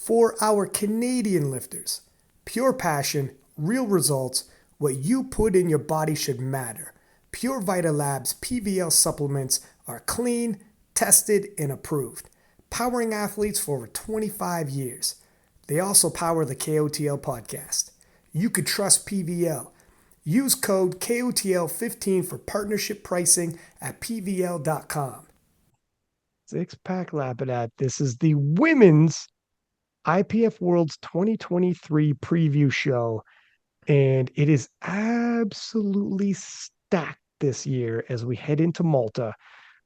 For our Canadian lifters, pure passion, real results, what you put in your body should matter. Pure Vita Labs PVL supplements are clean, tested, and approved, powering athletes for over 25 years. They also power the KOTL podcast. You could trust PVL. Use code KOTL15 for partnership pricing at PVL.com. Six-pack Lapadat. This is the women's IPF Worlds 2023 preview show, and it is absolutely stacked this year as we head into Malta.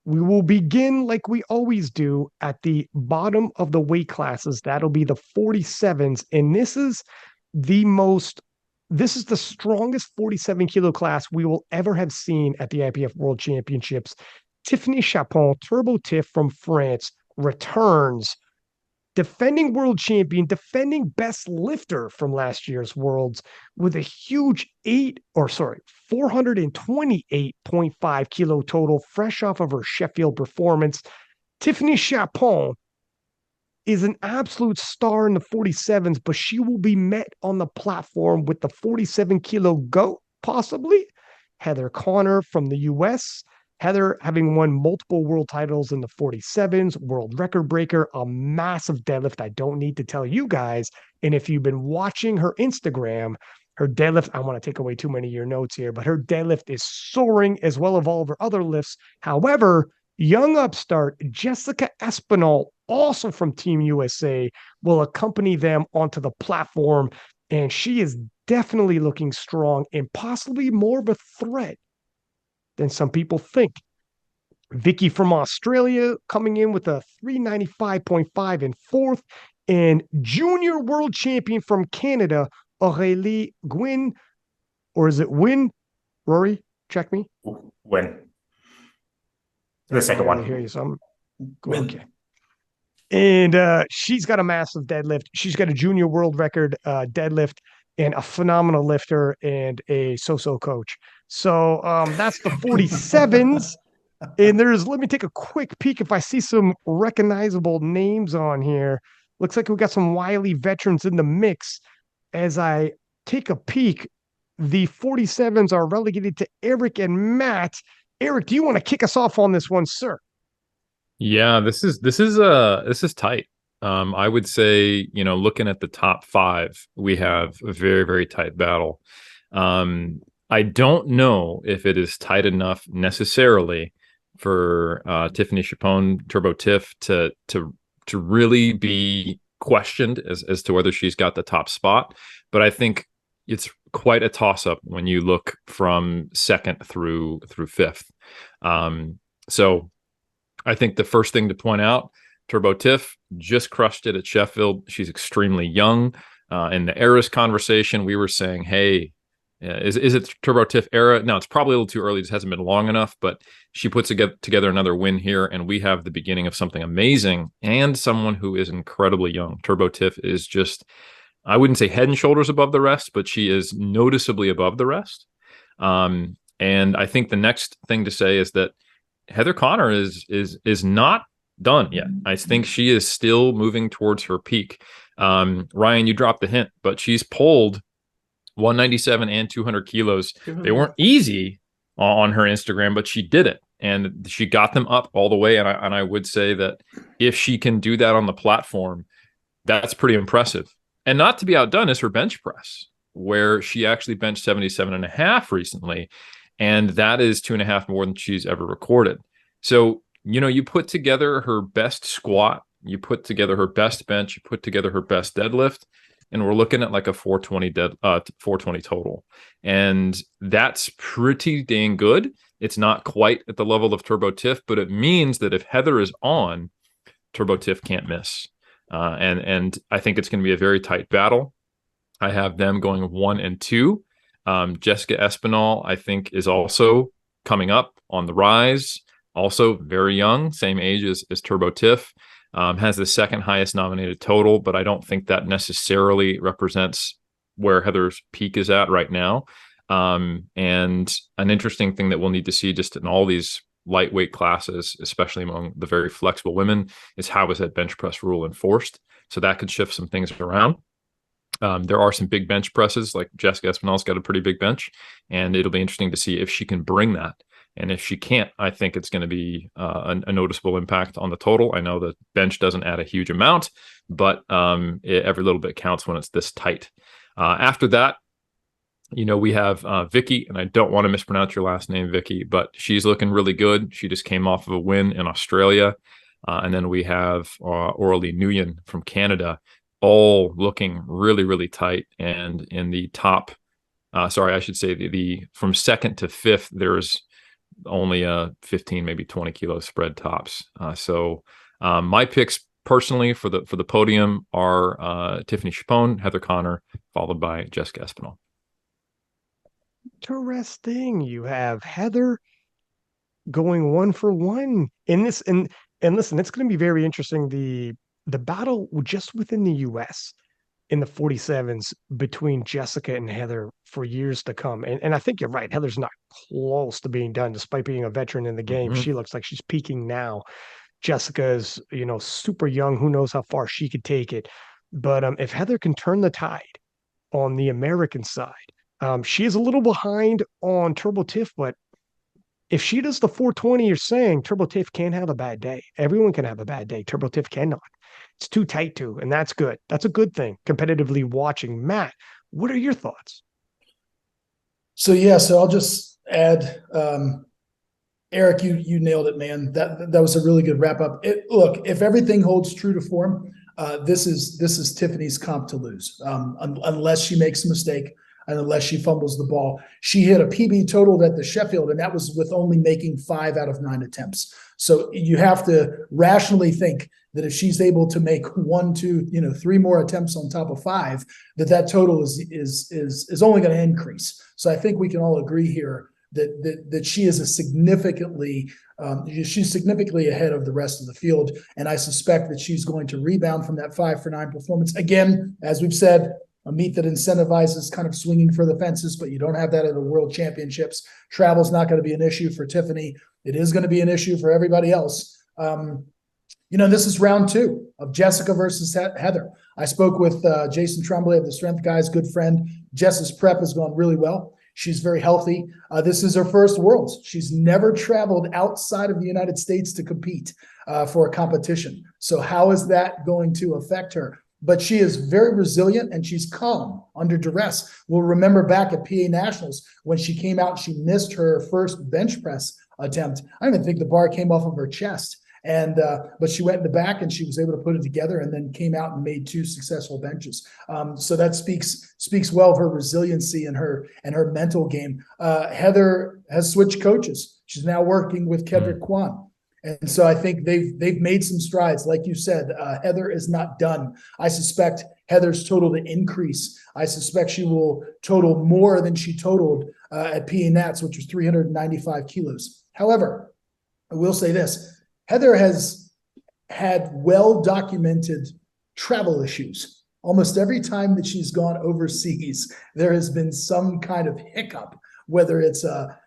We will begin like we always do at the bottom of the weight classes. That'll be the 47s, and this is the strongest 47 kilo class we will ever have seen at the IPF World Championships. Tiffany Chapon, Turbo Tiff from France, returns. Defending world champion, defending best lifter from last year's Worlds with a huge 428.5 kilo total, fresh off of her Sheffield performance. Tiffany Chapon is an absolute star in the 47s, but she will be met on the platform with the 47 kilo GOAT, possibly Heather Connor from the US. Heather, having won multiple world titles in the 47s, world record breaker, a massive deadlift. I don't need to tell you guys. And if you've been watching her Instagram, her deadlift, I want to take away too many of your notes here, but her deadlift is soaring as well as all of her other lifts. However, young upstart Jessica Espinal, also from Team USA, will accompany them onto the platform. And she is definitely looking strong and possibly more of a threat than some people think. Vicky from Australia coming in with a 395.5 in fourth, and junior world champion from Canada, Aurélie Gwyn, or is it Win? Rory, check me. Win. The second one. I hear you. So okay. And she's got a massive deadlift. She's got a junior world record deadlift, and a phenomenal lifter and a so-so coach. So that's the 47s. And let me take a quick peek if I see some recognizable names on here. Looks like we got some Whiteley veterans in the mix. As I take a peek, the 47s are relegated to Eric and Matt. Eric, do you want to kick us off on this one, sir? Yeah, this is tight. I would say, looking at the top five, we have a very, very tight battle. I don't know if it is tight enough necessarily for Tiffany Chapon, Turbo Tiff, to really be questioned as to whether she's got the top spot. But I think it's quite a toss-up when you look from second through fifth. So I think the first thing to point out, Turbo Tiff just crushed it at Sheffield. She's extremely young. In the eras conversation, we were saying, hey, is it Turbo Tiff era? No, it's probably a little too early. It just hasn't been long enough, but she puts together another win here, and we have the beginning of something amazing and someone who is incredibly young. Turbo Tiff is just, I wouldn't say head and shoulders above the rest, but she is noticeably above the rest. And I think the next thing to say is that Heather Connor is not done yet. I think she is still moving towards her peak. Ryan, you dropped the hint, but she's pulled 197 and 200 kilos. They weren't easy on her Instagram, but she did it, and she got them up all the way. And I would say that if she can do that on the platform, that's pretty impressive. And not to be outdone is her bench press, where she actually benched 77.5 recently, and that is 2.5 more than she's ever recorded. So, you put together her best squat, you put together her best bench, you put together her best deadlift, and we're looking at like a 420 total. And that's pretty dang good. It's not quite at the level of Turbo Tiff, but it means that if Heather is on, Turbo Tiff can't miss. And I think it's going to be a very tight battle. I have them going 1 and 2. Jessica Espinal, I think, is also coming up on the rise. Also very young, same age as Turbo Tiff. Has the second highest nominated total, but I don't think that necessarily represents where Heather's peak is at right now. And an interesting thing that we'll need to see just in all these lightweight classes, especially among the very flexible women, is how is that bench press rule enforced? So that could shift some things around. There are some big bench presses, like Jessica Espinal's got a pretty big bench, and it'll be interesting to see if she can bring that. And if she can't, I think it's going to be a noticeable impact on the total. I know the bench doesn't add a huge amount, but every little bit counts when it's this tight. After that, we have Vicky, and I don't want to mispronounce your last name, Vicky, but she's looking really good. She just came off of a win in Australia. And then we have Rory Nguyen from Canada, all looking really, really tight. And in the top, I should say the from second to fifth, there's only a 15, maybe 20 kilo spread tops. So my picks personally for the podium are Tiffany Chapon, Heather Connor, followed by Jessica Espinal. Interesting. You have Heather going 1-for-1 in this, and listen, it's going to be very interesting. The battle just within the U.S. in the 47s between Jessica and Heather for years to come. And I think you're right. Heather's not close to being done, despite being a veteran in the game. Mm-hmm. She looks like she's peaking now. Jessica is, super young. Who knows how far she could take it. But if Heather can turn the tide on the American side, she is a little behind on Turbo Tiff, but if she does the 420 you're saying, Turbo Tiff can't have a bad day. Everyone can have a bad day. Turbo Tiff cannot. It's too tight too, and that's good. That's a good thing, competitively watching. Matt, what are your thoughts? So I'll just add, Eric, you nailed it, man. That was a really good wrap up. Look, if everything holds true to form, this is Tiffany's comp to lose, unless she makes a mistake and unless she fumbles the ball. She hit a PB totaled at the Sheffield, and that was with only making 5 out of 9 attempts. So you have to rationally think that if she's able to make 1, 2, 3 more attempts on top of 5, that total is only going to increase. So I think we can all agree here that she is she's significantly ahead of the rest of the field, and I suspect that she's going to rebound from that 5-for-9 performance. Again, as we've said, a meet that incentivizes kind of swinging for the fences, but you don't have that at the World Championships. Travel's not going to be an issue for Tiffany. It is going to be an issue for everybody else. This is round 2 of Jessica versus Heather. I spoke with Jason Tremblay of the Strength Guys, good friend. Jess's prep has gone really well. She's very healthy. This is her first Worlds. She's never traveled outside of the United States to compete for a competition. So how is that going to affect her? But she is very resilient, and she's calm under duress. We'll remember back at PA Nationals when she came out, she missed her first bench press attempt. I don't even think the bar came off of her chest. But she went in the back and she was able to put it together and then came out and made 2 successful benches. So that speaks well of her resiliency and her mental game. Heather has switched coaches. She's now working with Kedrick Kwan. And so I think they've made some strides. Like you said, Heather is not done. I suspect Heather's total to increase. I suspect she will total more than she totaled at PA Nats, which was 395 kilos. However, I will say this. Heather has had well-documented travel issues. Almost every time that she's gone overseas, there has been some kind of hiccup, whether it's a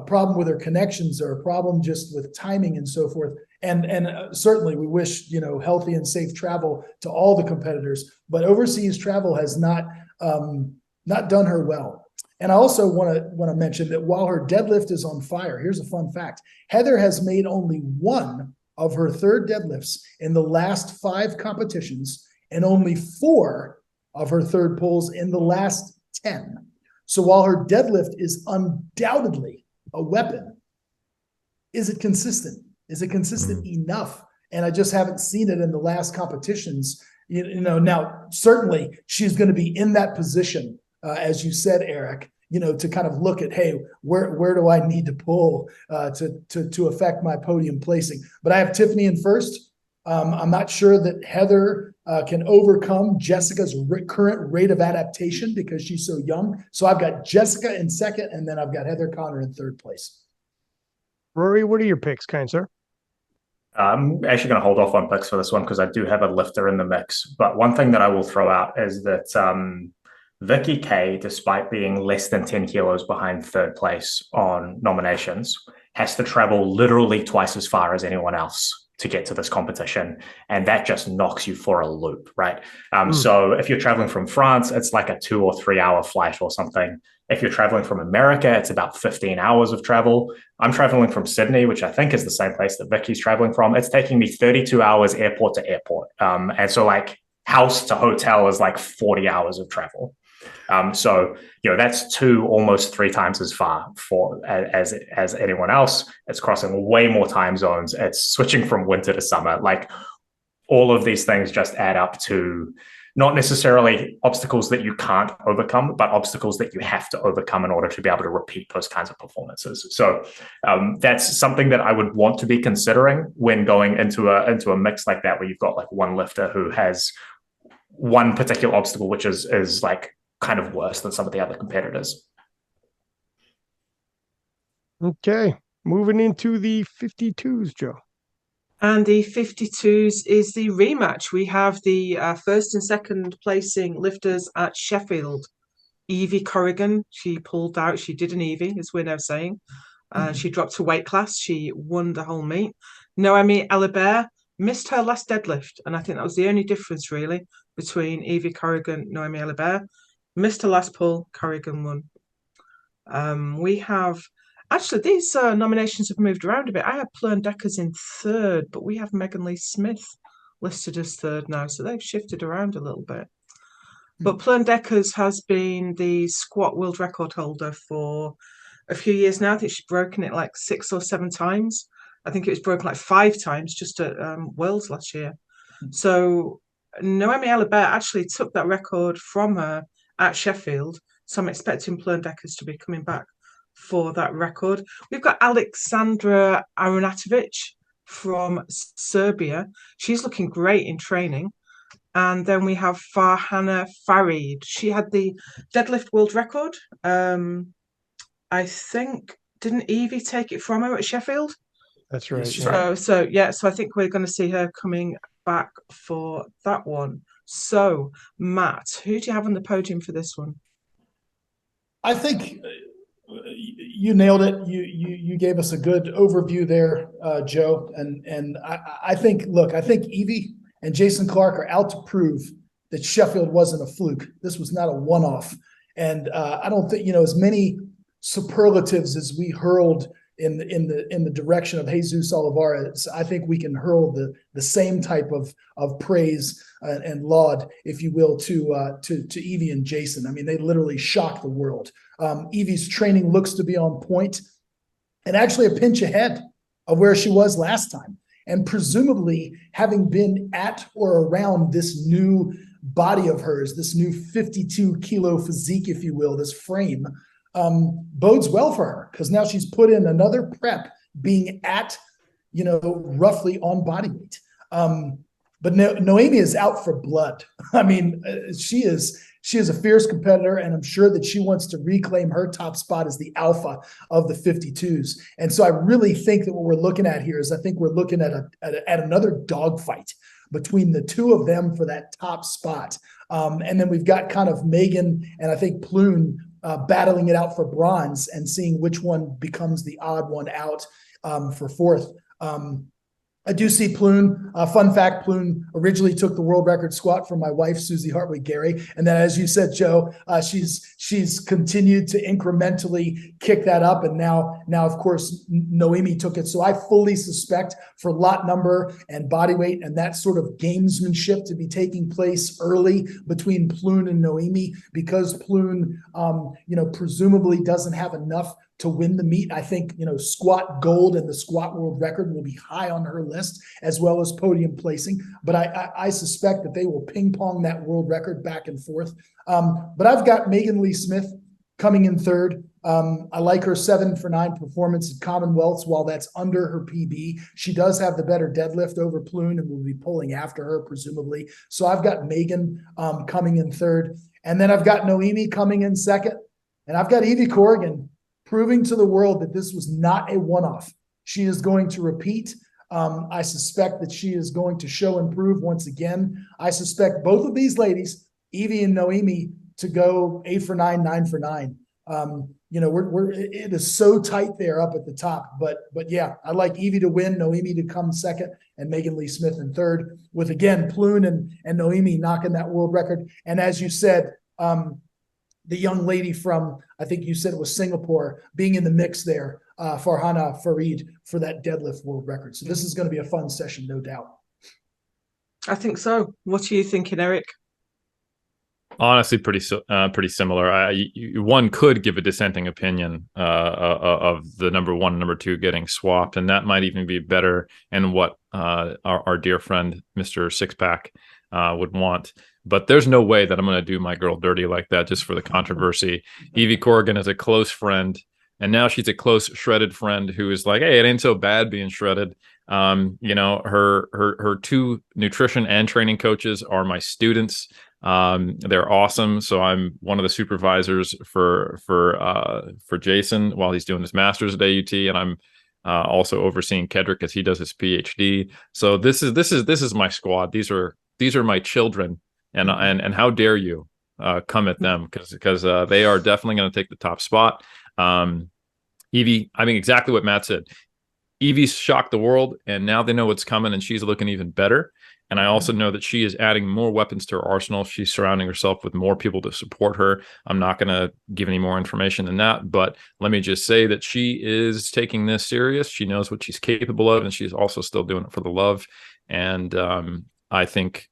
problem with her connections or a problem just with timing and so forth. And certainly we wish, healthy and safe travel to all the competitors, but overseas travel has not done her well. And I also want to mention that while her deadlift is on fire, here's a fun fact. Heather has made only 1 of her 3rd deadlifts in the last 5 competitions and only 4 of her 3rd pulls in the last 10. So while her deadlift is undoubtedly a weapon, is it consistent? Is it consistent enough? And I just haven't seen it in the last competitions. Now, certainly she's going to be in that position, as you said, Eric, to kind of look at, hey, where do I need to pull to affect my podium placing? But I have Tiffany in first. I'm not sure that Heather can overcome Jessica's current rate of adaptation because she's so young. So I've got Jessica in second, and then I've got Heather Connor in 3rd place. Rory, what are your picks, kind sir? I'm actually going to hold off on picks for this one because I do have a lifter in the mix. But one thing that I will throw out is that Vicky K, despite being less than 10 kilos behind 3rd place on nominations, has to travel literally twice as far as anyone else to get to this competition. And that just knocks you for a loop, right? So if you're traveling from France, it's like a 2 or 3 hour flight or something. If you're traveling from America, it's about 15 hours of travel. I'm traveling from Sydney, which I think is the same place that Vicky's traveling from. It's taking me 32 hours airport to airport. And so like house to hotel is like 40 hours of travel. So that's 2, almost 3 times as far as anyone else. It's crossing way more time zones. It's switching from winter to summer. Like all of these things just add up to not necessarily obstacles that you can't overcome, but obstacles that you have to overcome in order to be able to repeat those kinds of performances. So that's something that I would want to be considering when going into a mix like that, where you've got like one lifter who has one particular obstacle, which is like kind of worse than some of the other competitors. Okay, moving into the 52s, Joe. And the 52s is the rematch. We have the first and second placing lifters at Sheffield. Evie Corrigan, she pulled out. She did an Evie, as we're now saying. She dropped to weight class. She won the whole meet. Noemi Elibert missed her last deadlift. And I think that was the only difference, really, between Evie Corrigan and Noemi Elibert. Missed her last pull. Corrigan won. We have... Actually, these nominations have moved around a bit. I had Plern Deckers in third, but we have Megan Lee Smith listed as third now. So they've shifted around a little bit. But Plern Deckers has been the squat world record holder for a few years now. I think she's broken it like 6 or 7 times. I think it was broken like 5 times just at Worlds last year. So Noemi Elibert actually took that record from her at Sheffield. So I'm expecting Plern Deckers to be coming back for that record. We've got Alexandra Aronatovic from Serbia. She's looking great in training. And then we have Farhana Farid. She had the deadlift world record. I think, didn't Evie take it from her at Sheffield? That's right. So I think we're going to see her coming back for that one. So, Matt, who do you have on the podium for this one? I think you nailed it. You gave us a good overview there, Joe. And I think Evie and Jason Clark are out to prove that Sheffield wasn't a fluke. This was not a one-off. And I don't think, as many superlatives as we hurled in the direction of Jesus Olivares, I think we can hurl the same type of praise and laud, if you will, to Evie and Jason. I mean, they literally shocked the world. Evie's training looks to be on point and actually a pinch ahead of where she was last time. And presumably having been at or around this new body of hers, this new 52 kilo physique, if you will, this frame, bodes well for her, because now she's put in another prep being at, roughly on body weight. But Noemi is out for blood. I mean, she is a fierce competitor, and I'm sure that she wants to reclaim her top spot as the alpha of the 52s. And so I really think that what we're looking at here is we're looking at another dogfight between the two of them for that top spot. And then we've got kind of Megan and I think Plune battling it out for bronze and seeing which one becomes the odd one out for fourth. I do see Plune. Fun fact, Plune originally took the world record squat from my wife, Susie Hartwig-Gary. And then, as you said, Joe, she's continued to incrementally kick that up. And now, of course, Noemi took it. So I fully suspect for lot number and body weight and that sort of gamesmanship to be taking place early between Plune and Noemi, because Plune, presumably doesn't have enough to win the meet. I think, squat gold and the squat world record will be high on her list, as well as podium placing. But I suspect that they will ping pong that world record back and forth. But I've got Megan Lee Smith coming in third. I like her 7 for 9 performance at Commonwealths. While that's under her PB, she does have the better deadlift over Plune and will be pulling after her, presumably. So I've got Megan coming in third. And then I've got Noemi coming in second. And I've got Evie Corrigan proving to the world that this was not a one-off. She is going to repeat. I suspect that she is going to show and prove once again. I suspect both of these ladies, Evie and Noemi, to go 8 for 9, 9 for 9. it is so tight there up at the top. But yeah, I like Evie to win, Noemi to come second, and Megan Lee Smith in third, with again Plune and Noemi knocking that world record. And as you said, the young lady from, I think you said it was Singapore, being in the mix there, Farhana Farid, for that deadlift world record. So this is going to be a fun session, no doubt. I think so. What are you thinking, Eric? Honestly, pretty similar. One could give a dissenting opinion of the number one, number two getting swapped, and that might even be better and what our dear friend Mr. Sixpack would want. But there's no way that I'm going to do my girl dirty like that just for the controversy. Evie Corrigan is a close friend, and now she's a close shredded friend who is like, hey, it ain't so bad being shredded. Her two nutrition and training coaches are my students. They're awesome. So I'm one of the supervisors for Jason while he's doing his master's at AUT, and I'm also overseeing Kedrick as he does his PhD. So this is my squad. These are my children, and how dare you come at them, because they are definitely going to take the top spot. Evie, I mean, exactly what Matt said. Evie's shocked the world, and now they know what's coming, and she's looking even better. And I also know that she is adding more weapons to her arsenal. She's surrounding herself with more people to support her. I'm not going to give any more information than that, but let me just say that she is taking this serious. She knows what she's capable of, and she's also still doing it for the love. And I think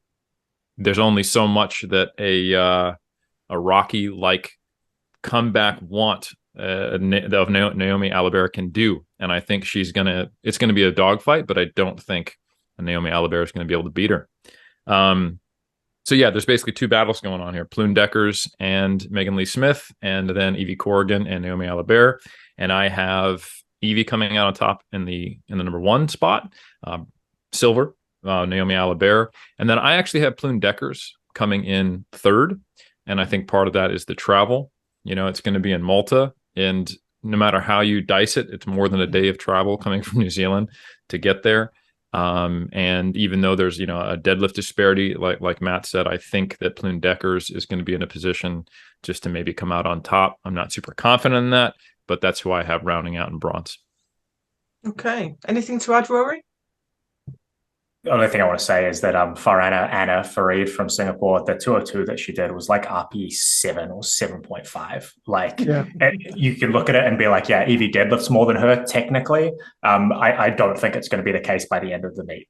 there's only so much that a Rocky-like comeback want of Naomi Alibert can do. And I think it's going to be a dogfight, but I don't think Naomi Alibert is going to be able to beat her. So yeah, there's basically two battles going on here: Plune Deckers and Megan Lee Smith, and then Evie Corrigan and Naomi Alibert. And I have Evie coming out on top in the number one spot, silver, Naomi Alibert. And then I actually have Plune Deckers coming in third. And I think part of that is the travel. It's going to be in Malta, and no matter how you dice it, it's more than a day of travel coming from New Zealand to get there. And even though there's, a deadlift disparity, like Matt said, I think that Plune Deckers is going to be in a position just to maybe come out on top. I'm not super confident in that, but that's who I have rounding out in bronze. Okay. Anything to add, Rory? The only thing I want to say is that Farhana Anna Farid from Singapore, the 202 that she did was like RP 7 or 7.5. Like, yeah. You can look at it and be like, yeah, Evie deadlifts more than her technically. I don't think it's going to be the case by the end of the meet.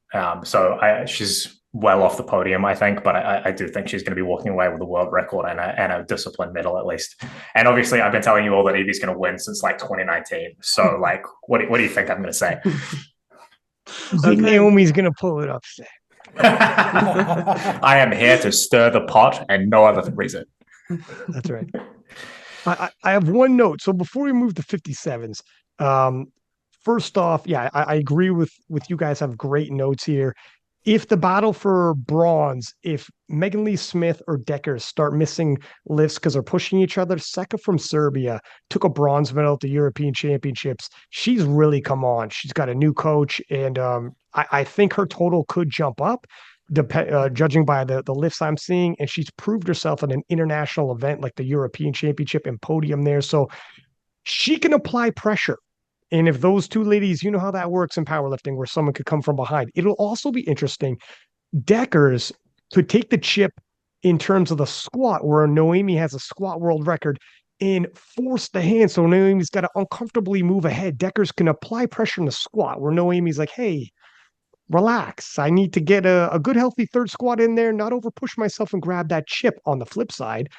She's well off the podium, I think, but I do think she's going to be walking away with a world record and a discipline medal at least. And obviously, I've been telling you all that Evie's going to win since like 2019. So like, what do you think I'm going to say? Okay. Naomi's gonna pull it upset. I am here to stir the pot and no other reason. That's right. I have one note. So before we move to 57s, first off, yeah, I agree with you guys. Have great notes here. If the battle for bronze, if Megan Lee Smith or Deckers start missing lifts because they're pushing each other, Seka from Serbia took a bronze medal at the European Championships. She's really come on. She's got a new coach, and I think her total could jump up, judging by the lifts I'm seeing. And she's proved herself in an international event like the European Championship and podium there. So she can apply pressure. And if those two ladies, you know how that works in powerlifting, where someone could come from behind. It'll also be interesting. Deckers could take the chip in terms of the squat, where Noemi has a squat world record, and force the hand. So Noemi's got to uncomfortably move ahead. Deckers can apply pressure in the squat, where Noemi's like, hey, relax. I need to get a good, healthy third squat in there, not over push myself and grab that chip. On the flip side,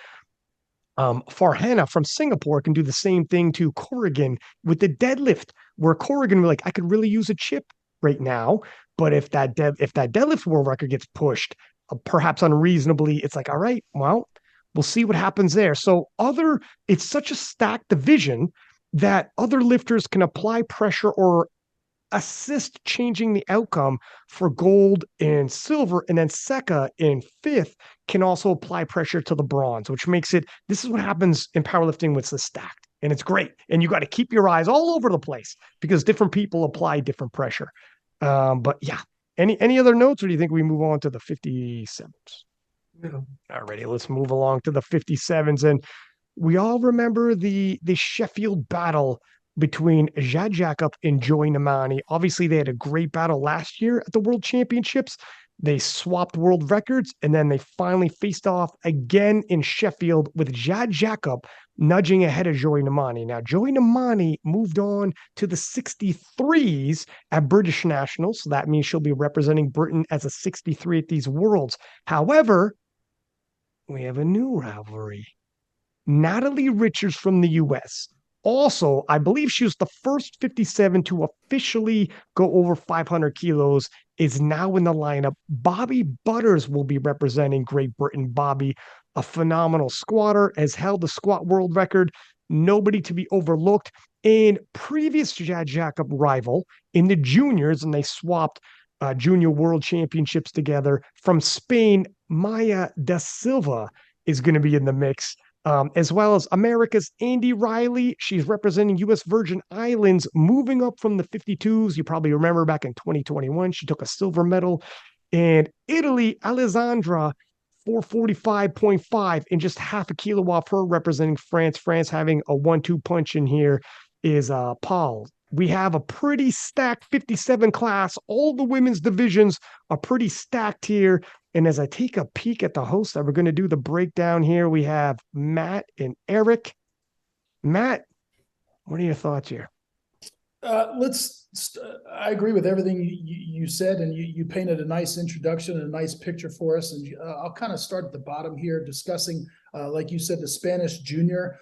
Farhana from Singapore can do the same thing to Corrigan with the deadlift, where Corrigan will like, I could really use a chip right now, but if that deadlift world record gets pushed, perhaps unreasonably, it's like, all right, well, we'll see what happens there. So it's such a stacked division that other lifters can apply pressure or assist changing the outcome for gold and silver. And then Seka in fifth can also apply pressure to the bronze, which makes this is what happens in powerlifting with the stacked. And it's great. And you got to keep your eyes all over the place because different people apply different pressure. But yeah, any other notes, or do you think we move on to the 57s? Yeah. Alrighty, let's move along to the 57s. And We all remember the Sheffield battle between Jad Jacob and Joy Namani. Obviously, they had a great battle last year at the World Championships. They swapped world records, and then they finally faced off again in Sheffield with Jad Jacob nudging ahead of Joy Namani. Now, Joy Namani moved on to the 63s at British Nationals, so that means she'll be representing Britain as a 63 at these Worlds. However, we have a new rivalry. Natalie Richards from the US. Also, I believe she was the first 57 to officially go over 500 kilos, is now in the lineup. Bobby Butters will be representing Great Britain. Bobby, a phenomenal squatter, has held the squat world record. Nobody to be overlooked. And previous Jad Jacob rival in the juniors, and they swapped junior world championships together, from Spain, Maya da Silva is going to be in the mix. As well as America's Andy Riley. She's representing U.S. Virgin Islands, moving up from the 52s. You probably remember back in 2021, she took a silver medal. And Italy, Alessandra, 445.5, and just half a kilo off her, representing France. France having a 1-2 punch in here is Paul. We have a pretty stacked 57 class. All the women's divisions are pretty stacked here. And as I take a peek at the hosts that we're going to do the breakdown here, we have Matt and Eric. Matt, what are your thoughts here? I agree with everything you said, and you painted a nice introduction and a nice picture for us. And I'll kind of start at the bottom here, discussing, like you said, the Spanish junior,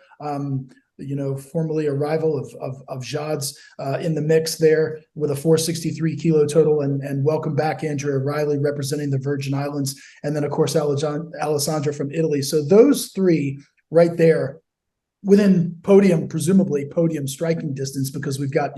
formerly a rival of Jad's, in the mix there with a 463 kilo total. And welcome back, Andrea Riley, representing the Virgin Islands. And then, of course, Alessandra from Italy. So those three right there, within presumably podium striking distance, because we've got,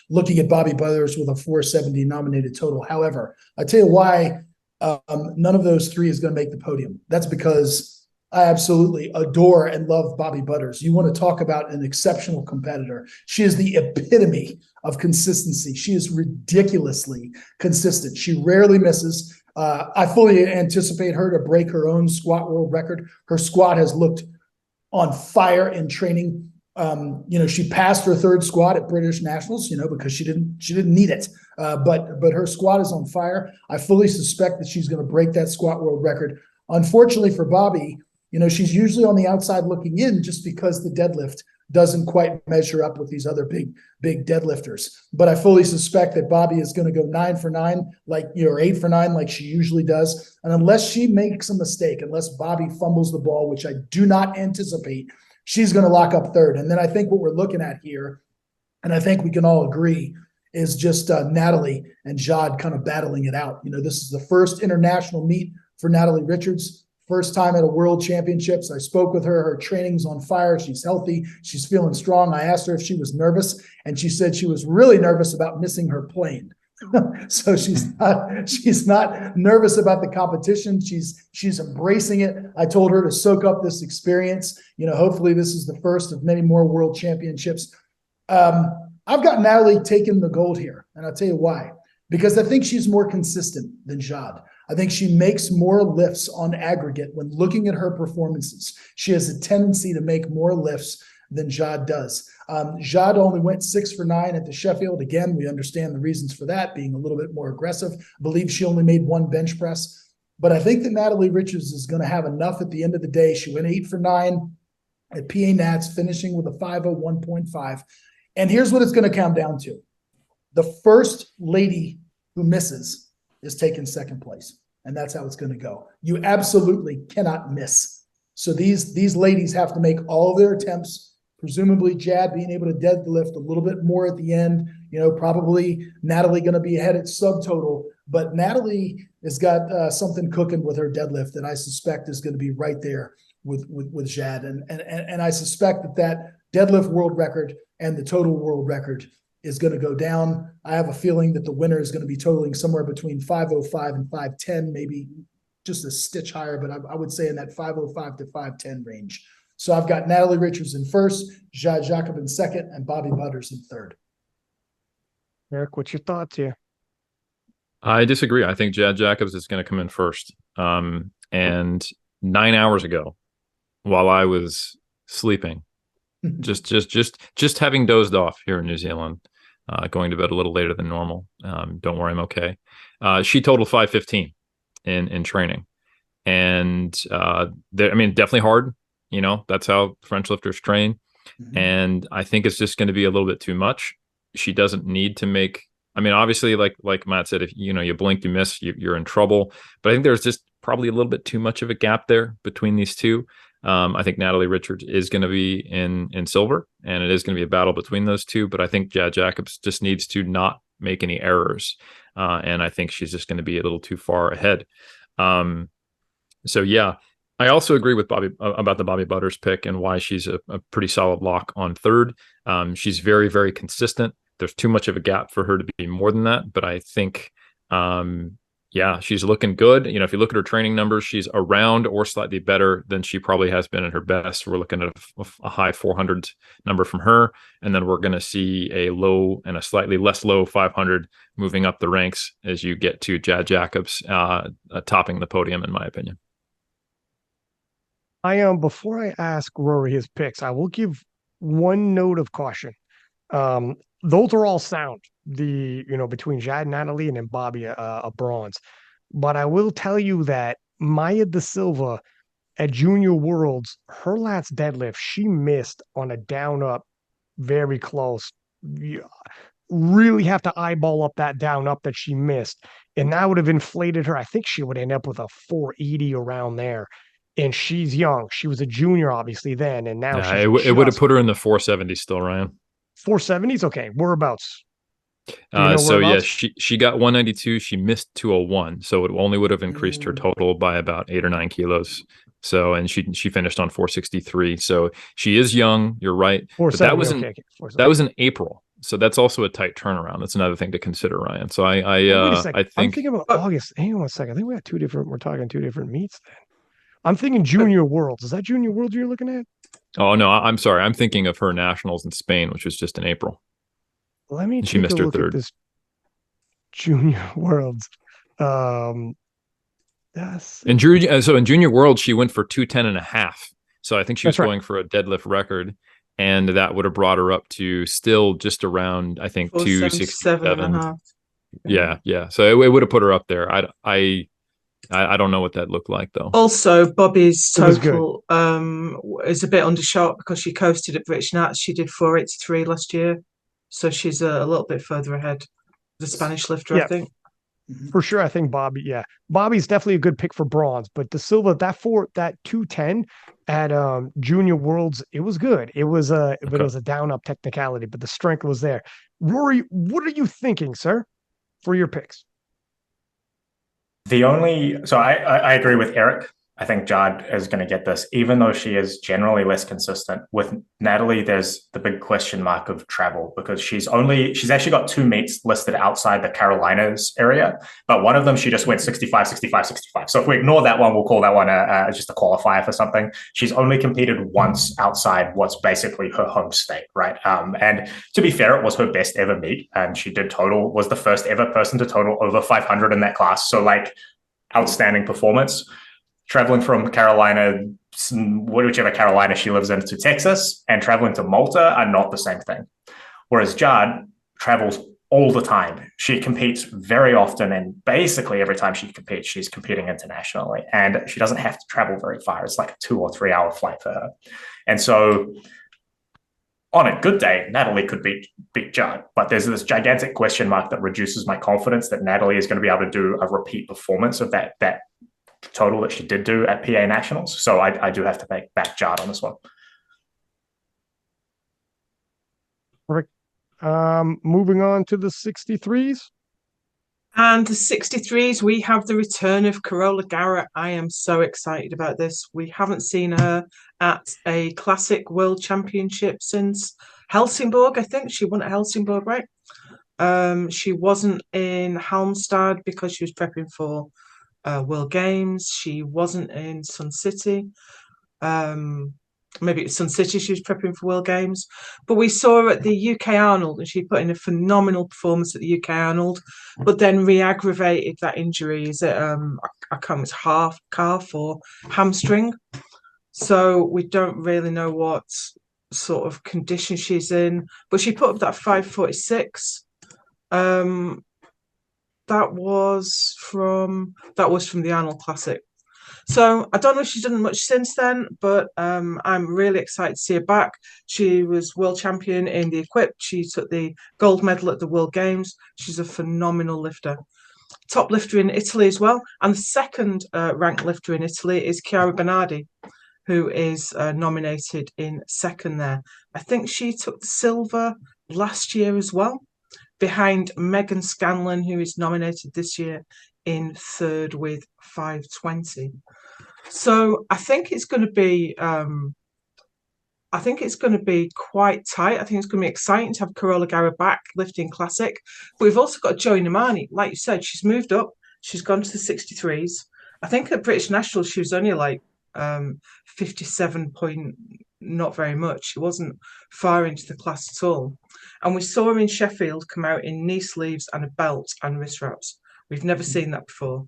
looking at Bobby Butters with a 470 nominated total. However, I tell you why none of those three is going to make the podium. That's because I absolutely adore and love Bobby Butters. You want to talk about an exceptional competitor. She is the epitome of consistency. She is ridiculously consistent. She rarely misses. I fully anticipate her to break her own squat world record. Her squat has looked on fire in training. She passed her third squat at British Nationals, because she didn't need it. But her squat is on fire. I fully suspect that she's going to break that squat world record. Unfortunately for Bobby, she's usually on the outside looking in, just because the deadlift doesn't quite measure up with these other big deadlifters. But I fully suspect that Bobby is going to go 9 for 9, or 8 for 9, like she usually does. And unless she makes a mistake, unless Bobby fumbles the ball, which I do not anticipate, she's going to lock up third. And then I think what we're looking at here, and I think we can all agree, is just Natalie and Jad kind of battling it out. This is the first international meet for Natalie Richards. First time at a world championships. I spoke with her. Her training's on fire. She's healthy. She's feeling strong. I asked her if she was nervous, and she said she was really nervous about missing her plane. So she's not nervous about the competition. She's embracing it. I told her to soak up this experience. Hopefully this is the first of many more world championships. I've got Natalie taking the gold here, and I'll tell you why. Because I think she's more consistent than Jad. I think she makes more lifts on aggregate when looking at her performances. She has a tendency to make more lifts than Jad does. Jad only went 6 for 9 at the Sheffield. Again, we understand the reasons for that, being a little bit more aggressive. I believe she only made 1 bench press. But I think that Natalie Richards is going to have enough at the end of the day. She went 8 for 9 at PA Nats, finishing with a 501.5. And here's what it's going to come down to. The first lady who misses is taking second place. And that's how it's going to go. You absolutely cannot miss. So these ladies have to make all of their attempts, presumably Jad being able to deadlift a little bit more at the end. Probably Natalie going to be ahead at subtotal, but Natalie has got something cooking with her deadlift that I suspect is going to be right there with Jad. And I suspect that deadlift world record and the total world record is going to go down. I have a feeling that the winner is going to be totaling somewhere between 505 and 510, maybe just a stitch higher, but I would say in that 505 to 510 range. So I've got Natalie Richards in first, Jad Jacob in second, and Bobby Butters in third. Eric, what's your thoughts here? I disagree. I think Jad Jacobs is going to come in first. And 9 hours ago, while I was sleeping, just having dozed off here in New Zealand, going to bed a little later than normal. Don't worry, I'm okay. She totaled 515 in training, and I mean, definitely hard. You know, that's how French lifters train. And I think it's just going to be a little bit too much. She doesn't need to make. I mean, obviously, like Matt said, if you blink, you miss, you're in trouble. But I think there's just probably a little bit too much of a gap there between these two. I think Natalie Richards is going to be in silver, and it is going to be a battle between those two. But I think Jad Jacobs just needs to not make any errors, and I think she's just going to be a little too far ahead. So yeah, I also agree with Bobby about the Bobby Butters pick and why she's a pretty solid lock on third. She's very, very consistent. There's too much of a gap for her to be more than that, but I think, yeah, she's looking good. If you look at her training numbers, she's around or slightly better than she probably has been at her best. We're looking at a high 400 number from her, and then we're going to see a low and a slightly less low 500 moving up the ranks as you get to Jad Jacobs topping the podium, in my opinion. Before I ask Rory his picks, I will give one note of caution. Those are all sound. Between Jad, Natalie, and then Bobby, a bronze. But I will tell you that Maya da Silva at Junior Worlds, her last deadlift, she missed on a down up, very close. You really have to eyeball up that down up that she missed, and that would have inflated her. I think she would end up with a 480 around there. And she's young. She was a junior, obviously, then, and now it would have put her in the 470s still, Ryan. 470s, okay. Whereabouts? So yeah, she got 192. She missed 201, so it only would have increased her total by about 8 or 9 kilos. So, and she finished on 463. So she is young. You're right. But that was in April. So that's also a tight turnaround. That's another thing to consider, Ryan. So I think I'm thinking about August. Hang on one second. I think we're talking two different meets then. I'm thinking Junior Worlds. Is that Junior Worlds you're looking at? Oh, no, I'm sorry. I'm thinking of her nationals in Spain, which was just in April. Let me she missed her third. At this Junior Worlds. In Junior Worlds, she went for 210.5. So I think she was going for a deadlift record, and that would have brought her up to still just around, I think, 267.5. Yeah. So it would have put her up there. I don't know what that looked like, though. Also, Bobby's total is a bit undershot because she coasted at British Nats. She did 483 last year. So she's a little bit further ahead. The Spanish lifter, I think. For sure, I think Bobby's definitely a good pick for bronze. But the Silva, that 210 at Junior Worlds, it was good. It was but it was a down up technicality, but the strength was there. Rory, what are you thinking, sir, for your picks? I agree with Eric. I think Jad is going to get this, even though she is generally less consistent. With Natalie, there's the big question mark of travel because she's actually got 2 meets listed outside the Carolinas area, but one of them she just went 65, 65, 65. So if we ignore that one, we'll call that one just a qualifier for something. She's only competed once outside what's basically her home state, right? And to be fair, it was her best ever meet, and she was the first ever person to total over 500 in that class. So outstanding performance. Traveling from Carolina, whichever Carolina she lives in, to Texas, and traveling to Malta are not the same thing. Whereas Jad travels all the time. She competes very often, and basically every time she competes, she's competing internationally, and she doesn't have to travel very far. It's like a 2 or 3 hour flight for her. And so on a good day, Natalie could beat Jad, but there's this gigantic question mark that reduces my confidence that Natalie is going to be able to do a repeat performance of that total that she did do at PA Nationals. So I do have to back Jad on this one. Perfect. Moving on to the 63s. And the 63s, we have the return of Carola Garrett. I am so excited about this. We haven't seen her at a classic world championship since Helsingborg. I think she won at Helsingborg, right? She wasn't in Halmstad because she was prepping for World Games. She wasn't in Sun City. Maybe it's Sun City she was prepping for World Games. But we saw her at the UK Arnold, and she put in a phenomenal performance at the UK Arnold, but then re-aggravated that injury. Is it I can't remember, calf or hamstring. So we don't really know what sort of condition she's in, but she put up that 5:46. That was from the Arnold Classic. So I don't know if she's done much since then, but I'm really excited to see her back. She was world champion in the equipped. She took the gold medal at the World Games. She's a phenomenal lifter. Top lifter in Italy as well. And the second ranked lifter in Italy is Chiara Bernardi, who is nominated in second there. I think she took the silver last year as well, behind Megan Scanlon, who is nominated this year in third with 5:20. So I think it's going to be quite tight. I think it's going to be exciting to have Carola Gara back lifting classic. But we've also got Joy Namani. Like you said, she's moved up. She's gone to the 63s. I think at British Nationals she was only like 57 point, not very much. She wasn't far into the class at all. And we saw her in Sheffield come out in knee sleeves and a belt and wrist wraps. We've never seen that before.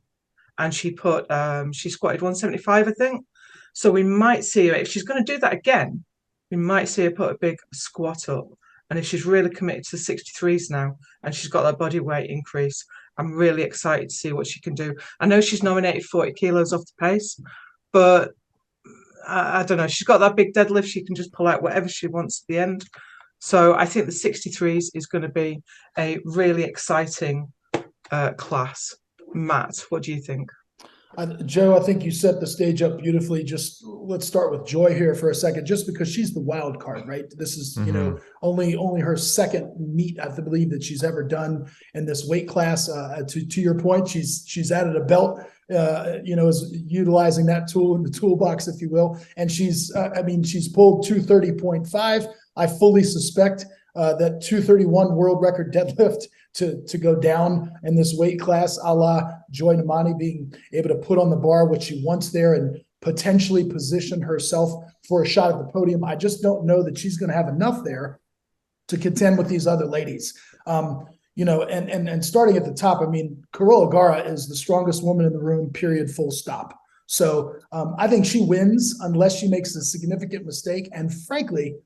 And she squatted 175, I think. So we might see her, if she's going to do that again, we might see her put a big squat up. And if she's really committed to the 63s now and she's got that body weight increase, I'm really excited to see what she can do. I know she's nominated 40 kilos off the pace, but I don't know. She's got that big deadlift. She can just pull out whatever she wants at the end. So I think the 63s is going to be a really exciting class. Matt, what do you think? Joe, I think you set the stage up beautifully. Just let's start with Joy here for a second, just because she's the wild card, right? This is, only her second meet, I believe, that she's ever done in this weight class. To your point, she's added a belt, is utilizing that tool in the toolbox, if you will. And she's pulled 230.5. I fully suspect that 231 world record deadlift to go down in this weight class, a la Joy Namani, being able to put on the bar what she wants there and potentially position herself for a shot at the podium. I just don't know that she's going to have enough there to contend with these other ladies. And starting at the top, Carola Gara is the strongest woman in the room, period, full stop. So I think she wins unless she makes a significant mistake. And frankly,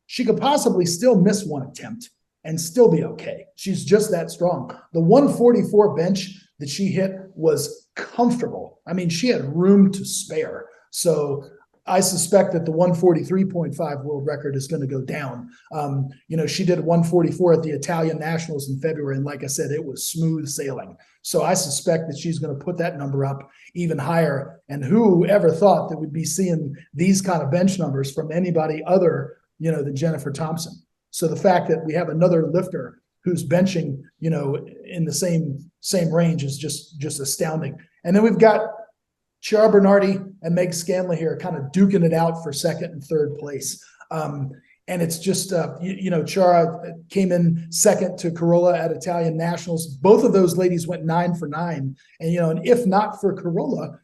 she could possibly still miss one attempt and still be okay. She's just that strong. The 144 bench that she hit was comfortable. She had room to spare. So I suspect that the 143.5 world record is going to go down. She did 144 at the Italian Nationals in February. And like I said, it was smooth sailing. So I suspect that she's going to put that number up even higher. And who ever thought that we'd be seeing these kind of bench numbers from anybody other than Jennifer Thompson. So the fact that we have another lifter who's benching, in the same range is just astounding. And then we've got Chiara Bernardi and Meg Scanlon here kind of duking it out for second and third place. And it's just, Chiara came in second to Carola at Italian Nationals. Both of those ladies went 9 for 9. And if not for Carola,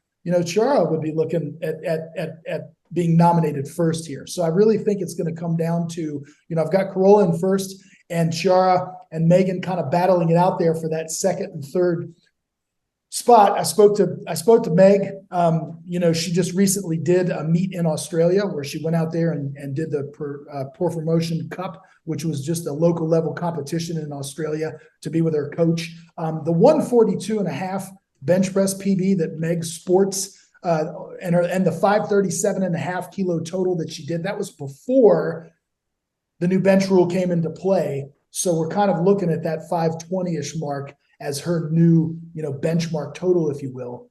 Chiara would be looking at being nominated first here. So I really think it's going to come down to, I've got Carola in first and Chiara and Megan kind of battling it out there for that second and third spot. I spoke to Meg. She just recently did a meet in Australia where she went out there and did the Promotion Cup, which was just a local level competition in Australia to be with her coach. The 142.5 bench press PB that Meg sports, and the 537.5 kilo total that she did, that was before the new bench rule came into play. So we're kind of looking at that 520-ish mark as her new, benchmark total, if you will.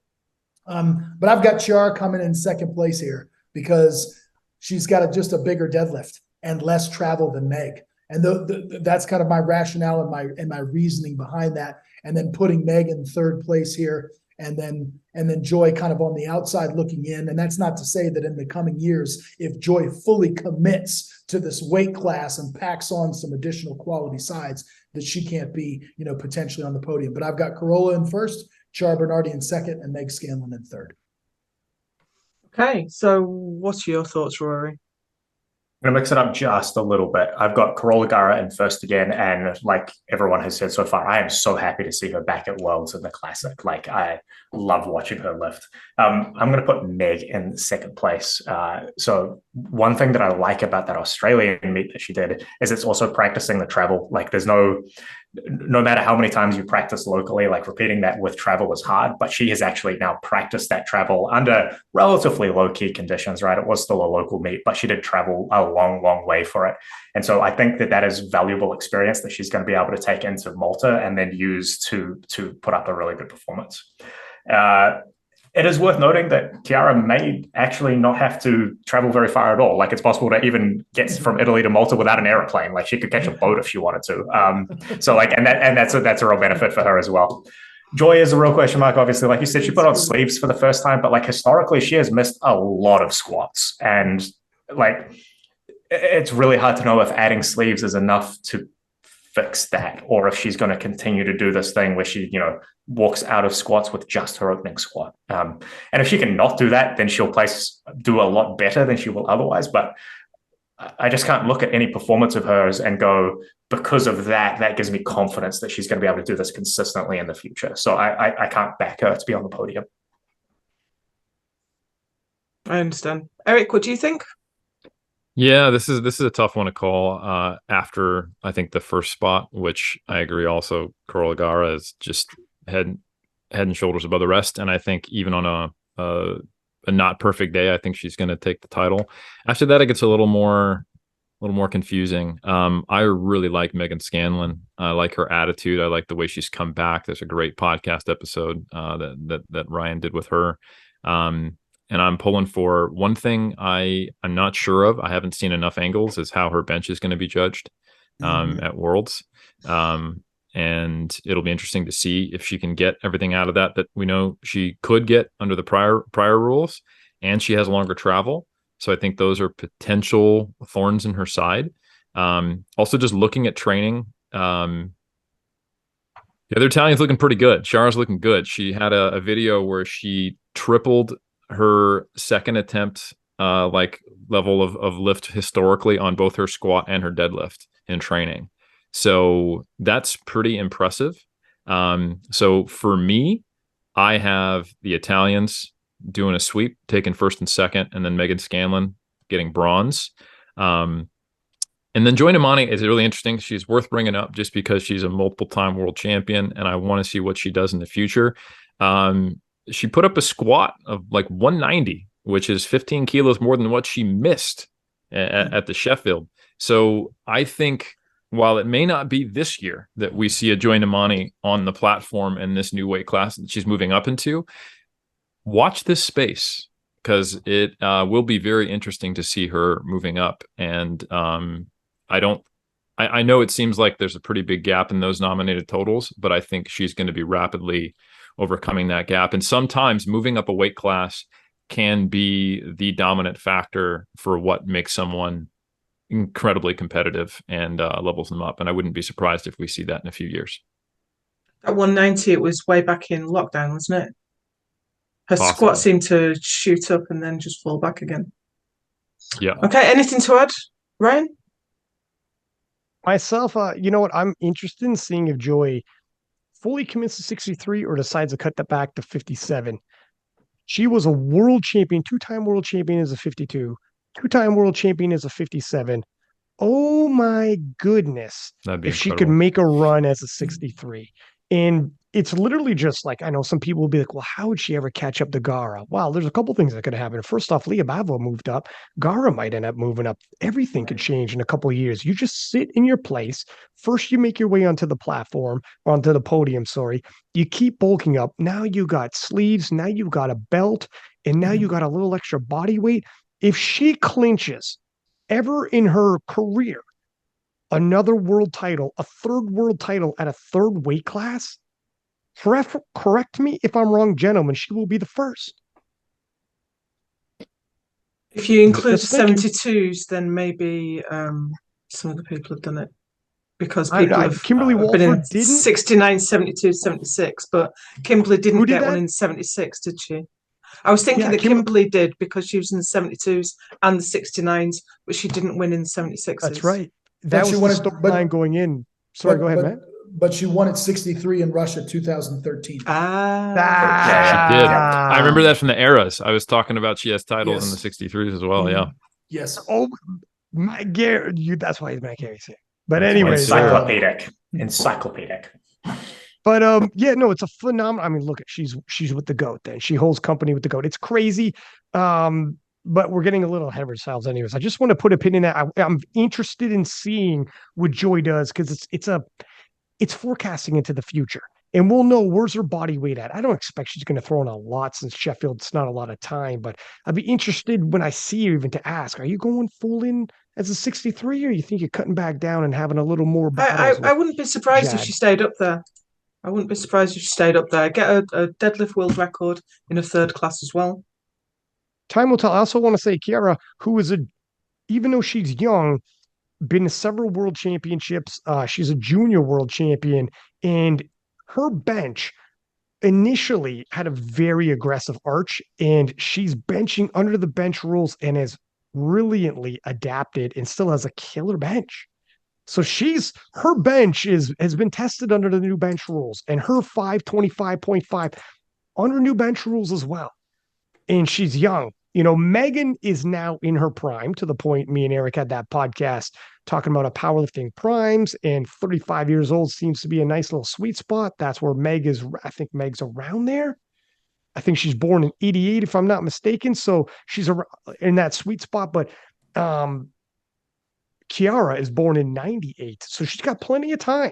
But I've got Chiara coming in second place here because she's got just a bigger deadlift and less travel than Meg. And that's kind of my rationale and my reasoning behind that. And then putting Meg in third place here, and then Joy kind of on the outside looking in. And that's not to say that in the coming years, if Joy fully commits to this weight class and packs on some additional quality sides, that she can't be, potentially on the podium. But I've got Carola in first, Chiara Bernardi in second, and Meg Scanlon in third. Okay, so what's your thoughts, Rory? I'm gonna mix it up just a little bit. I've got Carola Gara in first again, and like everyone has said so far, I am so happy to see her back at Worlds in the Classic. Like I love watching her lift. I'm gonna put Meg in second place. So one thing that I like about that Australian meet that she did is it's also practicing the travel. Like there's no matter how many times you practice locally, like repeating that with travel is hard, but she has actually now practiced that travel under relatively low key conditions, right? It was still a local meet, but she did travel a long, long way for it. And so I think that that is valuable experience that she's going to be able to take into Malta and then use to put up a really good performance. It is worth noting that Chiara may actually not have to travel very far at all. Like it's possible to even get from Italy to Malta without an airplane. Like she could catch a boat if she wanted to. So like, and that's a real benefit for her as well. Joy is a real question mark, obviously. Like you said, she put on sleeves for the first time, but like historically, she has missed a lot of squats. And like, it's really hard to know if adding sleeves is enough to fix that, or if she's going to continue to do this thing where she, walks out of squats with just her opening squat. And if she can not do that, then she'll do a lot better than she will otherwise. But I just can't look at any performance of hers and go, because of that gives me confidence that she's going to be able to do this consistently in the future. So I can't back her to be on the podium. I understand. Eric, what do you think? Yeah, this is a tough one to call after I think the first spot, which I agree also Carola Gara is just head and shoulders above the rest. And I think even on a not perfect day, I think she's going to take the title. After that, it gets a little more confusing. I really like Megan Scanlon. I like her attitude. I like the way she's come back. There's a great podcast episode that Ryan did with her. And I'm pulling for one thing I'm not sure of. I haven't seen enough angles is how her bench is going to be judged at Worlds. And it'll be interesting to see if she can get everything out of that we know she could get under the prior rules, and she has longer travel. So I think those are potential thorns in her side. Also, just looking at training, the other Italian's looking pretty good. Shara's looking good. She had a video where she tripled her second attempt level of lift historically on both her squat and her deadlift in training. So that's pretty impressive. So for me, I have the Italians doing a sweep, taking first and second, and then Megan Scanlon getting bronze. And then Joy Namani is really interesting. She's worth bringing up just because she's a multiple-time world champion, and I want to see what she does in the future. She put up a squat of like 190, which is 15 kilos more than what she missed at the Sheffield. So I think while it may not be this year that we see a Joy Namani on the platform in this new weight class that she's moving up into, watch this space because it will be very interesting to see her moving up. And I know it seems like there's a pretty big gap in those nominated totals, but I think she's going to be rapidly overcoming that gap. And sometimes moving up a weight class can be the dominant factor for what makes someone incredibly competitive and levels them up. And I wouldn't be surprised if we see that in a few years. At 190, it was way back in lockdown, wasn't it? Her squat seemed to shoot up and then just fall back again. Yeah. Okay, anything to add, Ryan? Myself, you know what? I'm interested in seeing if Joy fully commits to 63 or decides to cut that back to 57. She was a world champion, two-time world champion as a 52, two-time world champion as a 57. Oh my goodness. That'd be if incredible. She could make a run as a 63. And it's literally just like, I know some people will be like, well, how would she ever catch up to Gara? Well, there's a couple things that could happen. First off, Leah Bavo moved up. Gara might end up moving up. Everything could change in a couple of years. You just sit in your place. First, you make your way onto the platform, or onto the podium, sorry. You keep bulking up. Now you got sleeves. Now you got a belt. And now you got a little extra body weight. If she clinches ever in her career another world title, a third world title at a third weight class, correct me if I'm wrong, gentlemen, she will be the first. If you include 72s, then maybe some of the people have done it. Because people have Kimberly Walford didn't. 69, 72, 76, but Kimberly didn't get one in 76, did she? I was thinking Yeah, that Kimberly did because she was in the 72s and the 69s, but she didn't win in the 76s. That's right. But That she was wanted- the storyline going in. Sorry, go ahead, Matt. But she won at 63 in Russia 2013. She did. I remember that from the eras. I was talking about she has titles in the 63s as well. Yeah. Yes. Oh, Matt Gary, that's why he's Matt Gary. But anyways, encyclopedic. But yeah, no, it's a phenomenal. I mean, look, she's with the GOAT. Then she holds company with the GOAT. It's crazy. But we're getting a little ahead of ourselves, anyways. I just want to put a pin in that. I'm interested in seeing what Joy does because it's forecasting into the future. And we'll know where's her body weight at. I don't expect she's going to throw in a lot since Sheffield. It's not a lot of time, but I'd be interested when I see her even to ask, are you going full in as a 63 or you think you're cutting back down and having a little more battles? I wouldn't be surprised if she stayed up there. I wouldn't be surprised if she stayed up there. Get a deadlift world record in a third class as well. Time will tell. I also want to say Chiara, who is even though she's young, been to several world championships. She's a junior world champion, and her bench initially had a very aggressive arch, and she's benching under the bench rules and has brilliantly adapted and still has a killer bench. So her bench has been tested under the new bench rules, and her 525.5 under new bench rules as well. And she's young. You know, Megan is now in her prime, to the point me and Eric had that podcast talking about a powerlifting primes, and 35 years old seems to be a nice little sweet spot. That's where Meg is. I think Meg's around there. I think she's born in 88, if I'm not mistaken. So she's in that sweet spot. But Chiara is born in 98. So she's got plenty of time.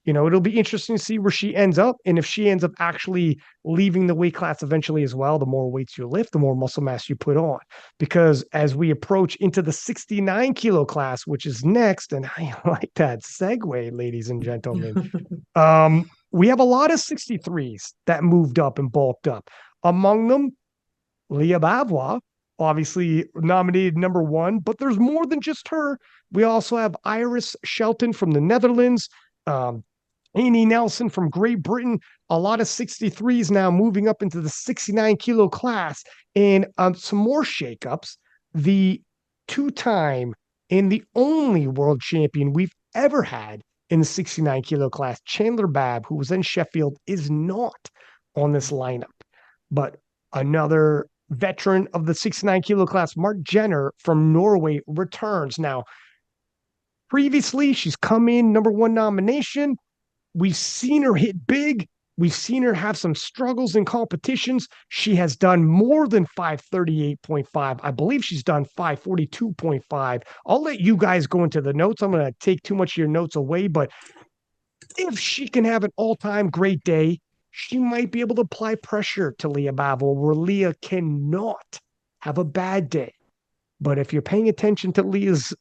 You know, it'll be interesting to see where she ends up. And if she ends up actually leaving the weight class eventually as well, the more weights you lift, the more muscle mass you put on. Because as we approach into the 69 kilo class, which is next, and I like that segue, ladies and gentlemen, we have a lot of 63s that moved up and bulked up. Among them, Leah Bavois, obviously nominated number 1, but there's more than just her. We also have Iris Shelton from the Netherlands, Amy Nelson from Great Britain, a lot of 63s now moving up into the 69 kilo class, and some more shakeups. The 2-time and the only world champion we've ever had in the 69 kilo class, Chandler Babb, who was in Sheffield, is not on this lineup. But another veteran of the 69 kilo class, Mark Jenner from Norway, returns. Now, previously, she's come in number 1 nomination. We've seen her hit big. We've seen her have some struggles in competitions. She has done more than 538.5. I believe she's done 542.5. I'll let you guys go into the notes. I'm going to take too much of your notes away, but if she can have an all-time great day, she might be able to apply pressure to Leah Bavois, where Leah cannot have a bad day. But if you're paying attention to Leah's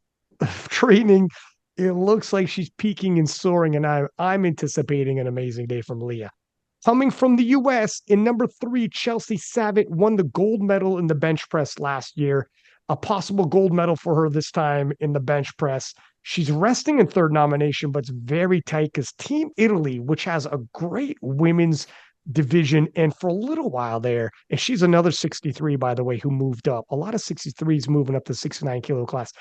training, it looks like she's peaking and soaring, and I'm anticipating an amazing day from Leah. Coming from the U.S., in number 3, Chelsea Savitt won the gold medal in the bench press last year. A possible gold medal for her this time in the bench press. She's resting in 3rd nomination, but it's very tight because Team Italy, which has a great women's division, and for a little while there, and she's another 63, by the way, who moved up. A lot of 63s moving up to 69 kilo class.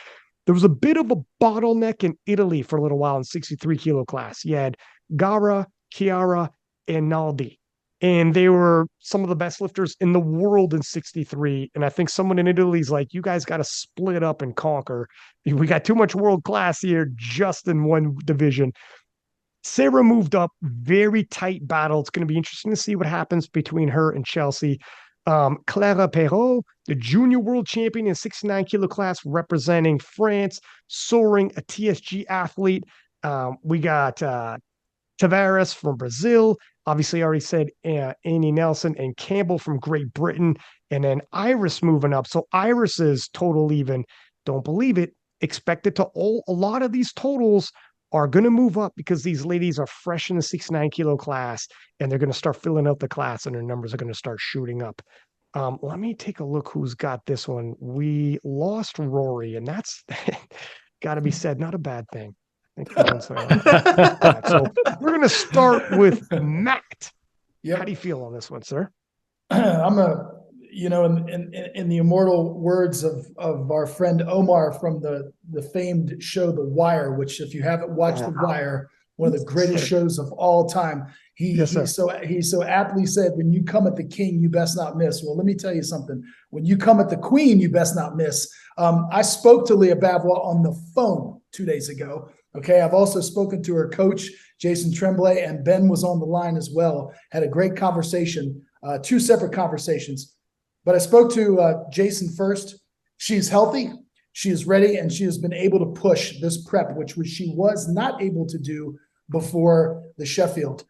There was a bit of a bottleneck in Italy for a little while in 63 kilo class. You had Gara, Chiara, and Naldi. And they were some of the best lifters in the world in 63. And I think someone in Italy is like, you guys got to split up and conquer. We got too much world class here just in one division. Sarah moved up, very tight battle. It's going to be interesting to see what happens between her and Chelsea. Clara Perrault, the junior world champion in 69 kilo class, representing France, soaring, a TSG athlete. We got Tavares from Brazil. Obviously, I already said Annie Nelson and Campbell from Great Britain. And then Iris moving up. So Iris is total even. Don't believe it. Expect it to a lot of these totals are going to move up because these ladies are fresh in the 69 kilo class, and they're going to start filling out the class, and their numbers are going to start shooting up. Let me take a look who's got this one. We lost Rory, and that's got to be said, not a bad thing. I think so we're going to start with Matt. Yep. How do you feel on this one, sir? you know, in the immortal words of our friend Omar from the famed show The Wire, which if you haven't watched The Wire, one of the greatest shows of all time, he so aptly said, when you come at the king, you best not miss. Well, let me tell you something. When you come at the queen, you best not miss. I spoke to Leah Bavois on the phone 2 days ago. Okay, I've also spoken to her coach, Jason Tremblay, and Ben was on the line as well. Had a great conversation, 2 separate conversations. But I spoke to Jason first. She's healthy, she is ready, and she has been able to push this prep, which she was not able to do before the Sheffield.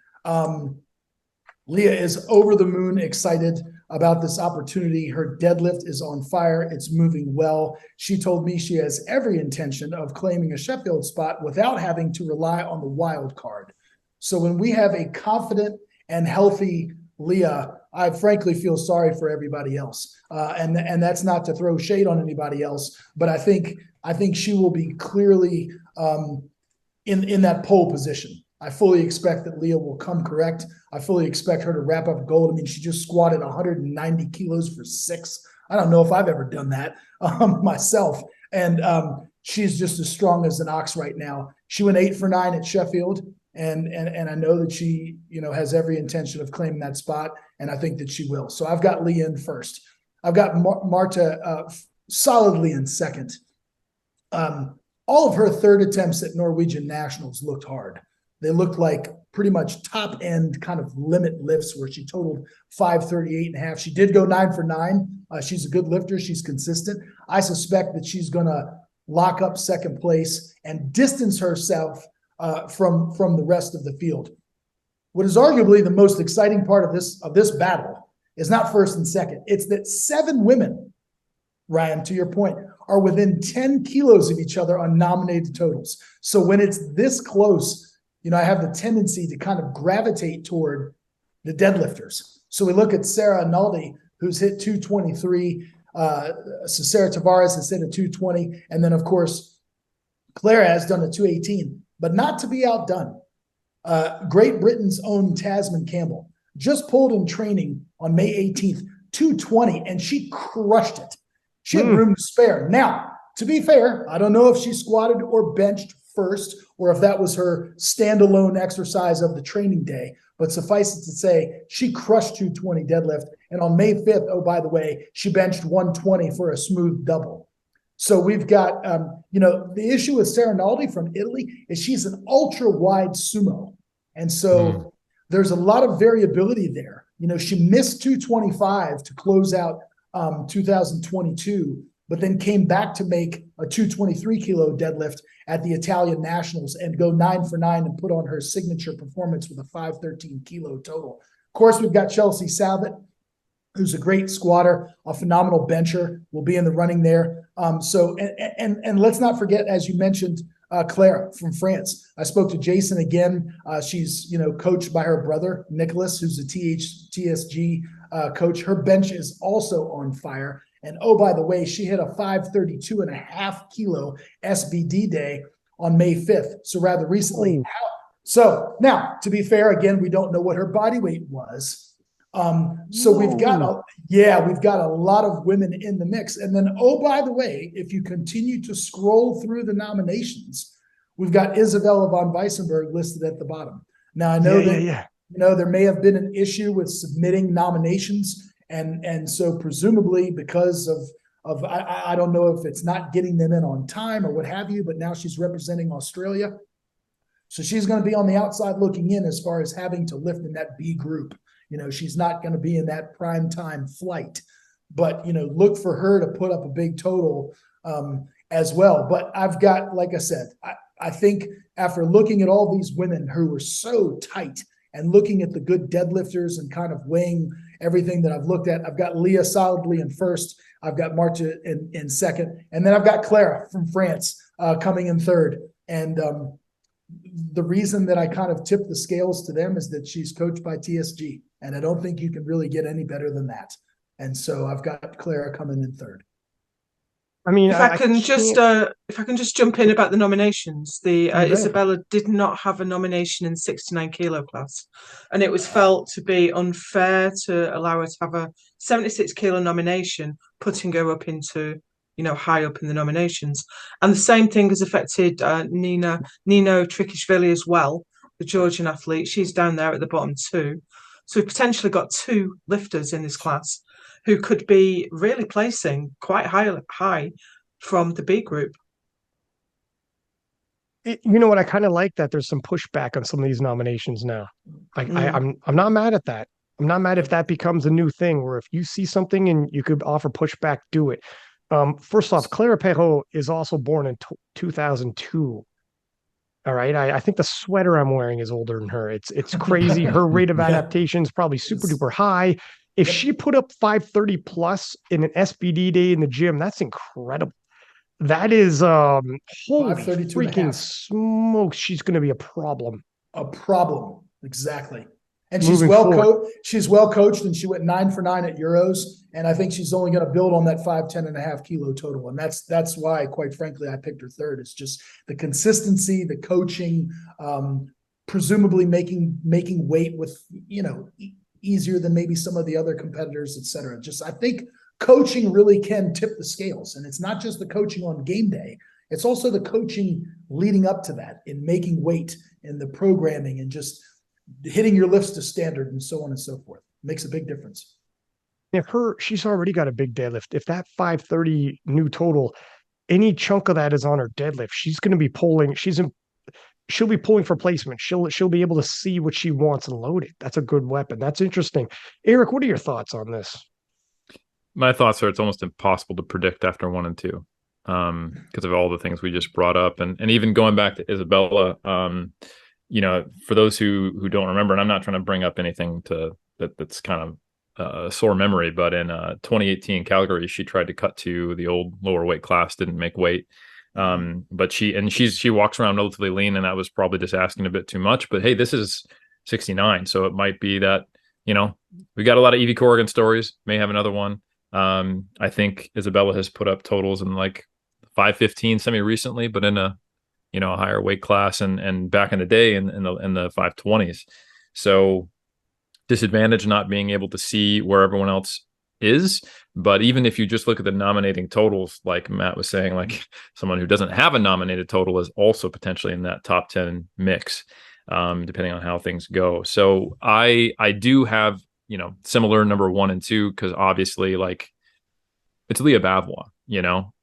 Leah is over the moon excited about this opportunity. Her deadlift is on fire. It's moving well. She told me she has every intention of claiming a Sheffield spot without having to rely on the wild card. So when we have a confident and healthy Leah, I frankly feel sorry for everybody else. And that's not to throw shade on anybody else, but I think she will be clearly in that pole position. I fully expect that Leah will come correct. I fully expect her to wrap up gold. I mean, she just squatted 190 kilos for 6. I don't know if I've ever done that myself. And she's just as strong as an ox right now. She went 8 for 9 at Sheffield. And I know that she, you know, has every intention of claiming that spot. And I think that she will. So I've got Leah in first. I've got Marta solidly in second. All of her third attempts at Norwegian Nationals looked hard. They looked like pretty much top end kind of limit lifts where she totaled 538.5. She did go 9 for 9. She's a good lifter. She's consistent. I suspect that she's going to lock up second place and distance herself from the rest of the field. What is arguably the most exciting part of this battle is not first and second. It's that 7 women, Ryan, to your point, are within 10 kilos of each other on nominated totals. So when it's this close, you know, I have the tendency to kind of gravitate toward the deadlifters. So we look at Sarah Naldi, who's hit 223. So Sarah Tavares has hit a 220. And then, of course, Clara has done a 218. But not to be outdone, Great Britain's own Tasman Campbell just pulled in training on May 18th, 220, and she crushed it. She had room to spare. Now, to be fair, I don't know if she squatted or benched first or if that was her standalone exercise of the training day, but suffice it to say, she crushed 220 deadlift. And on May 5th, oh, by the way, she benched 120 for a smooth double. So we've got, you know, the issue with Sarah Naldi from Italy is she's an ultra wide sumo. And so there's a lot of variability there. You know, she missed 225 to close out 2022, but then came back to make a 223 kilo deadlift at the Italian Nationals and go 9 for 9 and put on her signature performance with a 513 kilo total. Of course, we've got Chelsea Salvett, who's a great squatter, a phenomenal bencher, will be in the running there. And let's not forget, as you mentioned, Clara from France. I spoke to Jason again. She's, you know, coached by her brother, Nicholas, who's a TSG coach. Her bench is also on fire. And oh, by the way, she hit a 532.5 kilo SBD day on May 5th. So rather recently. So now, to be fair, again, we don't know what her body weight was. So we've got a lot of women in the mix. And then, oh, by the way, if you continue to scroll through the nominations, we've got Isabella von Weissenberg listed at the bottom. Now, I know you know, there may have been an issue with submitting nominations. And so presumably because of I don't know if it's not getting them in on time or what have you, but now she's representing Australia. So she's going to be on the outside looking in as far as having to lift in that B group. You know, she's not going to be in that prime time flight, but, you know, look for her to put up a big total as well. But I've got, like I said, I think after looking at all these women who were so tight and looking at the good deadlifters and kind of weighing everything that I've looked at, I've got Leah solidly in first. I've got Marta in second. And then I've got Clara from France coming in third. And the reason that I kind of tip the scales to them is that she's coached by TSG. And I don't think you can really get any better than that. And so I've got Clara coming in third. I mean, if I can just jump in about the nominations, Isabella did not have a nomination in 69 kilo class, and it was felt to be unfair to allow her to have a 76 kilo nomination, putting her up into, high up in the nominations. And the same thing has affected Nino Trikishvili as well, the Georgian athlete. She's down there at the bottom too. So we've potentially got 2 lifters in this class who could be really placing quite high from the B group. You know what? I kind of like that there's some pushback on some of these nominations now. Like I'm not mad at that. I'm not mad if that becomes a new thing where if you see something and you could offer pushback, do it. First off, Clara Perrault is also born in 2002. All right. I think the sweater I'm wearing is older than her. It's crazy. Her rate of adaptation is probably super duper high. If she put up 530 plus in an SBD day in the gym, that's incredible. That is holy freaking smokes. She's going to be a problem. A problem. Exactly. And Moving she's well coached, and she went 9 for 9 at Euros. And I think she's only going to build on that 510.5 kilo total. And that's why, quite frankly, I picked her third. It's just the consistency, the coaching, presumably making weight with, easier than maybe some of the other competitors, et cetera. I think coaching really can tip the scales. And it's not just the coaching on game day. It's also the coaching leading up to that in making weight and the programming and just hitting your lifts to standard and so on and so forth. Makes a big difference. She's already got a big deadlift. If that 530 new total, any chunk of that is on her deadlift, she's going to be pulling. She'll be pulling for placement. She'll be able to see what she wants and load it. That's a good weapon. That's interesting. Eric, what are your thoughts on this? My thoughts are it's almost impossible to predict after 1 and 2 because of all the things we just brought up. And even going back to Isabella, for those who don't remember, and I'm not trying to bring up anything that's kind of a sore memory, but in 2018 Calgary, she tried to cut to the old lower weight class, didn't make weight. But she walks around relatively lean, and that was probably just asking a bit too much. But hey, this is 69, so it might be that, we got a lot of Evie Corrigan stories, may have another one. I think Isabella has put up totals in like 515 semi recently, but in a higher weight class and back in the day in the 520s. So disadvantage not being able to see where everyone else is. But even if you just look at the nominating totals, like Matt was saying, like someone who doesn't have a nominated total is also potentially in that top 10 mix, depending on how things go. So I do have, similar number 1 and 2, because obviously like it's Leah Bavois,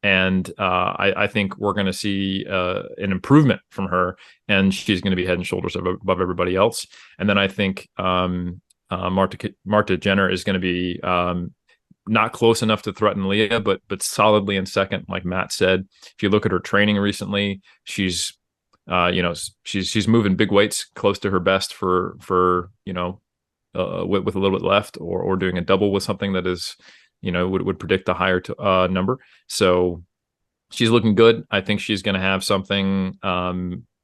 and I think we're going to see an improvement from her, and she's going to be head and shoulders above everybody else. And then I think Marta Jenner is going to be not close enough to threaten Leah, but solidly in second, like Matt said. If you look at her training recently, she's moving big weights close to her best for with a little bit left, or doing a double with something that is, would predict a higher number. So she's looking good. I think she's going to have something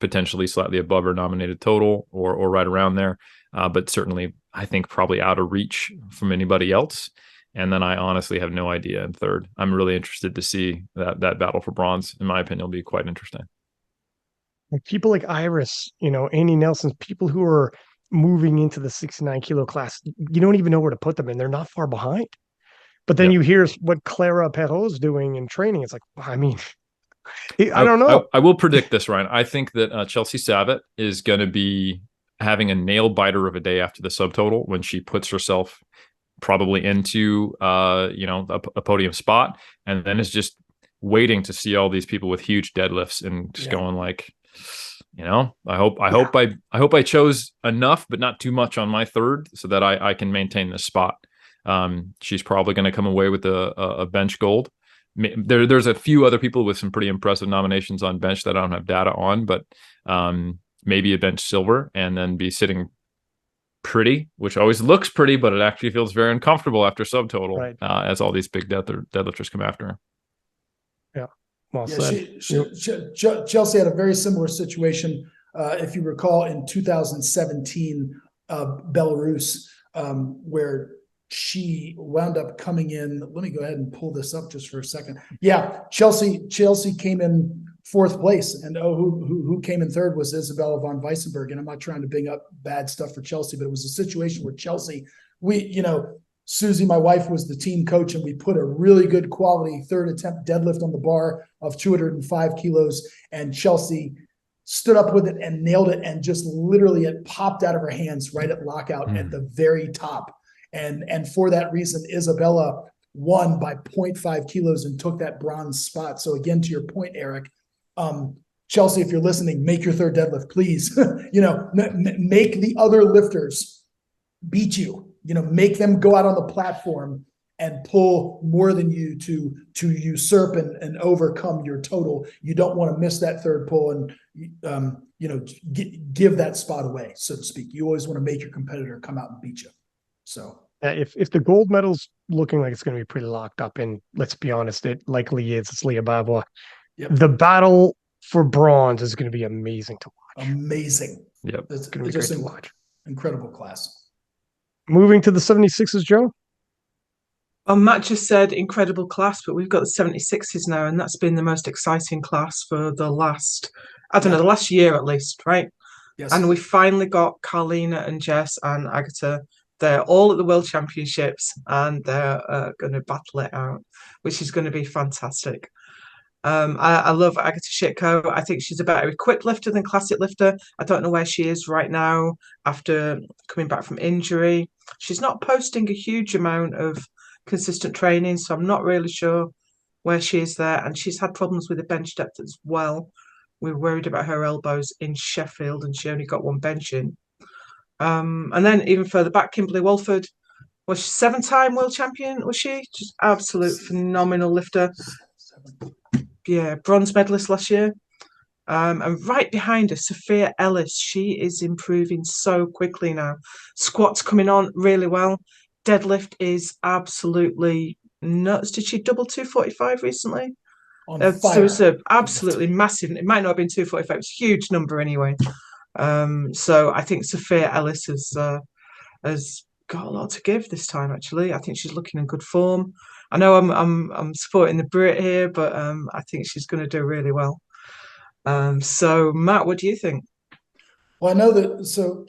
potentially slightly above her nominated total or right around there. But certainly I think probably out of reach from anybody else. And then I honestly have no idea in third. I'm really interested to see that battle for bronze. In my opinion, will be quite interesting. People like Iris, Annie Nelson's, people who are moving into the 69 kilo class, you don't even know where to put them in. They're not far behind. But then you hear what Clara Perrault is doing in training. It's like, I don't know. I will predict this, Ryan. I think that Chelsea Savitt is going to be having a nail biter of a day after the subtotal when she puts herself probably into a podium spot, and then is just waiting to see all these people with huge deadlifts and just going like, I hope I chose enough, but not too much on my third, so that I can maintain this spot. She's probably going to come away with a bench gold. There's a few other people with some pretty impressive nominations on bench that I don't have data on, but maybe a bench silver, and then be sitting pretty, which always looks pretty, but it actually feels very uncomfortable after subtotal, right, as all these big deadlifters come after her. Yeah. Well said. Chelsea had a very similar situation, if you recall, in 2017, Belarus, where she wound up coming in. Let me go ahead and pull this up just for a second. Yeah, Chelsea came in fourth place, and who came in third was Isabella von Weissenberg. And I'm not trying to bring up bad stuff for Chelsea, but it was a situation where Chelsea, Susie, my wife, was the team coach, and we put a really good quality third attempt deadlift on the bar of 205 kilos. And Chelsea stood up with it and nailed it. And just literally it popped out of her hands right at lockout at the very top. And for that reason, Isabella won by 0.5 kilos and took that bronze spot. So again, to your point, Eric, Chelsea, if you're listening, make your third deadlift, please. Make the other lifters beat you. Make them go out on the platform and pull more than you to usurp and overcome your total. You don't want to miss that third pull and give that spot away, so to speak. You always want to make your competitor come out and beat you. So if the gold medal's looking like it's going to be pretty locked up, and let's be honest, it likely is. It's Leah Bavois. Yep. The battle for bronze is going to be amazing to watch. Amazing. Yep. It's going to be great to watch. Incredible class. Moving to the 76s, Joe. Well, Matt just said incredible class, but we've got the 76s now, and that's been the most exciting class for the last, the last year at least, right? Yes. And we finally got Carlina and Jess and Agatha. They're all at the World Championships, and they're going to battle it out, which is going to be fantastic. I love Agatha Shitko. I think she's a better equipped lifter than classic lifter. I don't know where she is right now after coming back from injury. She's not posting a huge amount of consistent training, so I'm not really sure where she is there. And she's had problems with the bench depth as well. We were worried about her elbows in Sheffield, and she only got one bench in. And then even further back, Kimberly Walford was 7-time world champion, was she? Just absolute phenomenal lifter. Yeah, bronze medalist last year. And right behind her, Sophia Ellis. She is improving so quickly now. Squat's coming on really well. Deadlift is absolutely nuts. Did she double 245 recently? So it's a absolutely massive. It might not have been 245. It's a huge number anyway. So I think Sophia Ellis has got a lot to give this time. Actually, I think she's looking in good form. I know I'm supporting the Brit here, but I think she's going to do really well. So Matt, what do you think? Well, I know that. So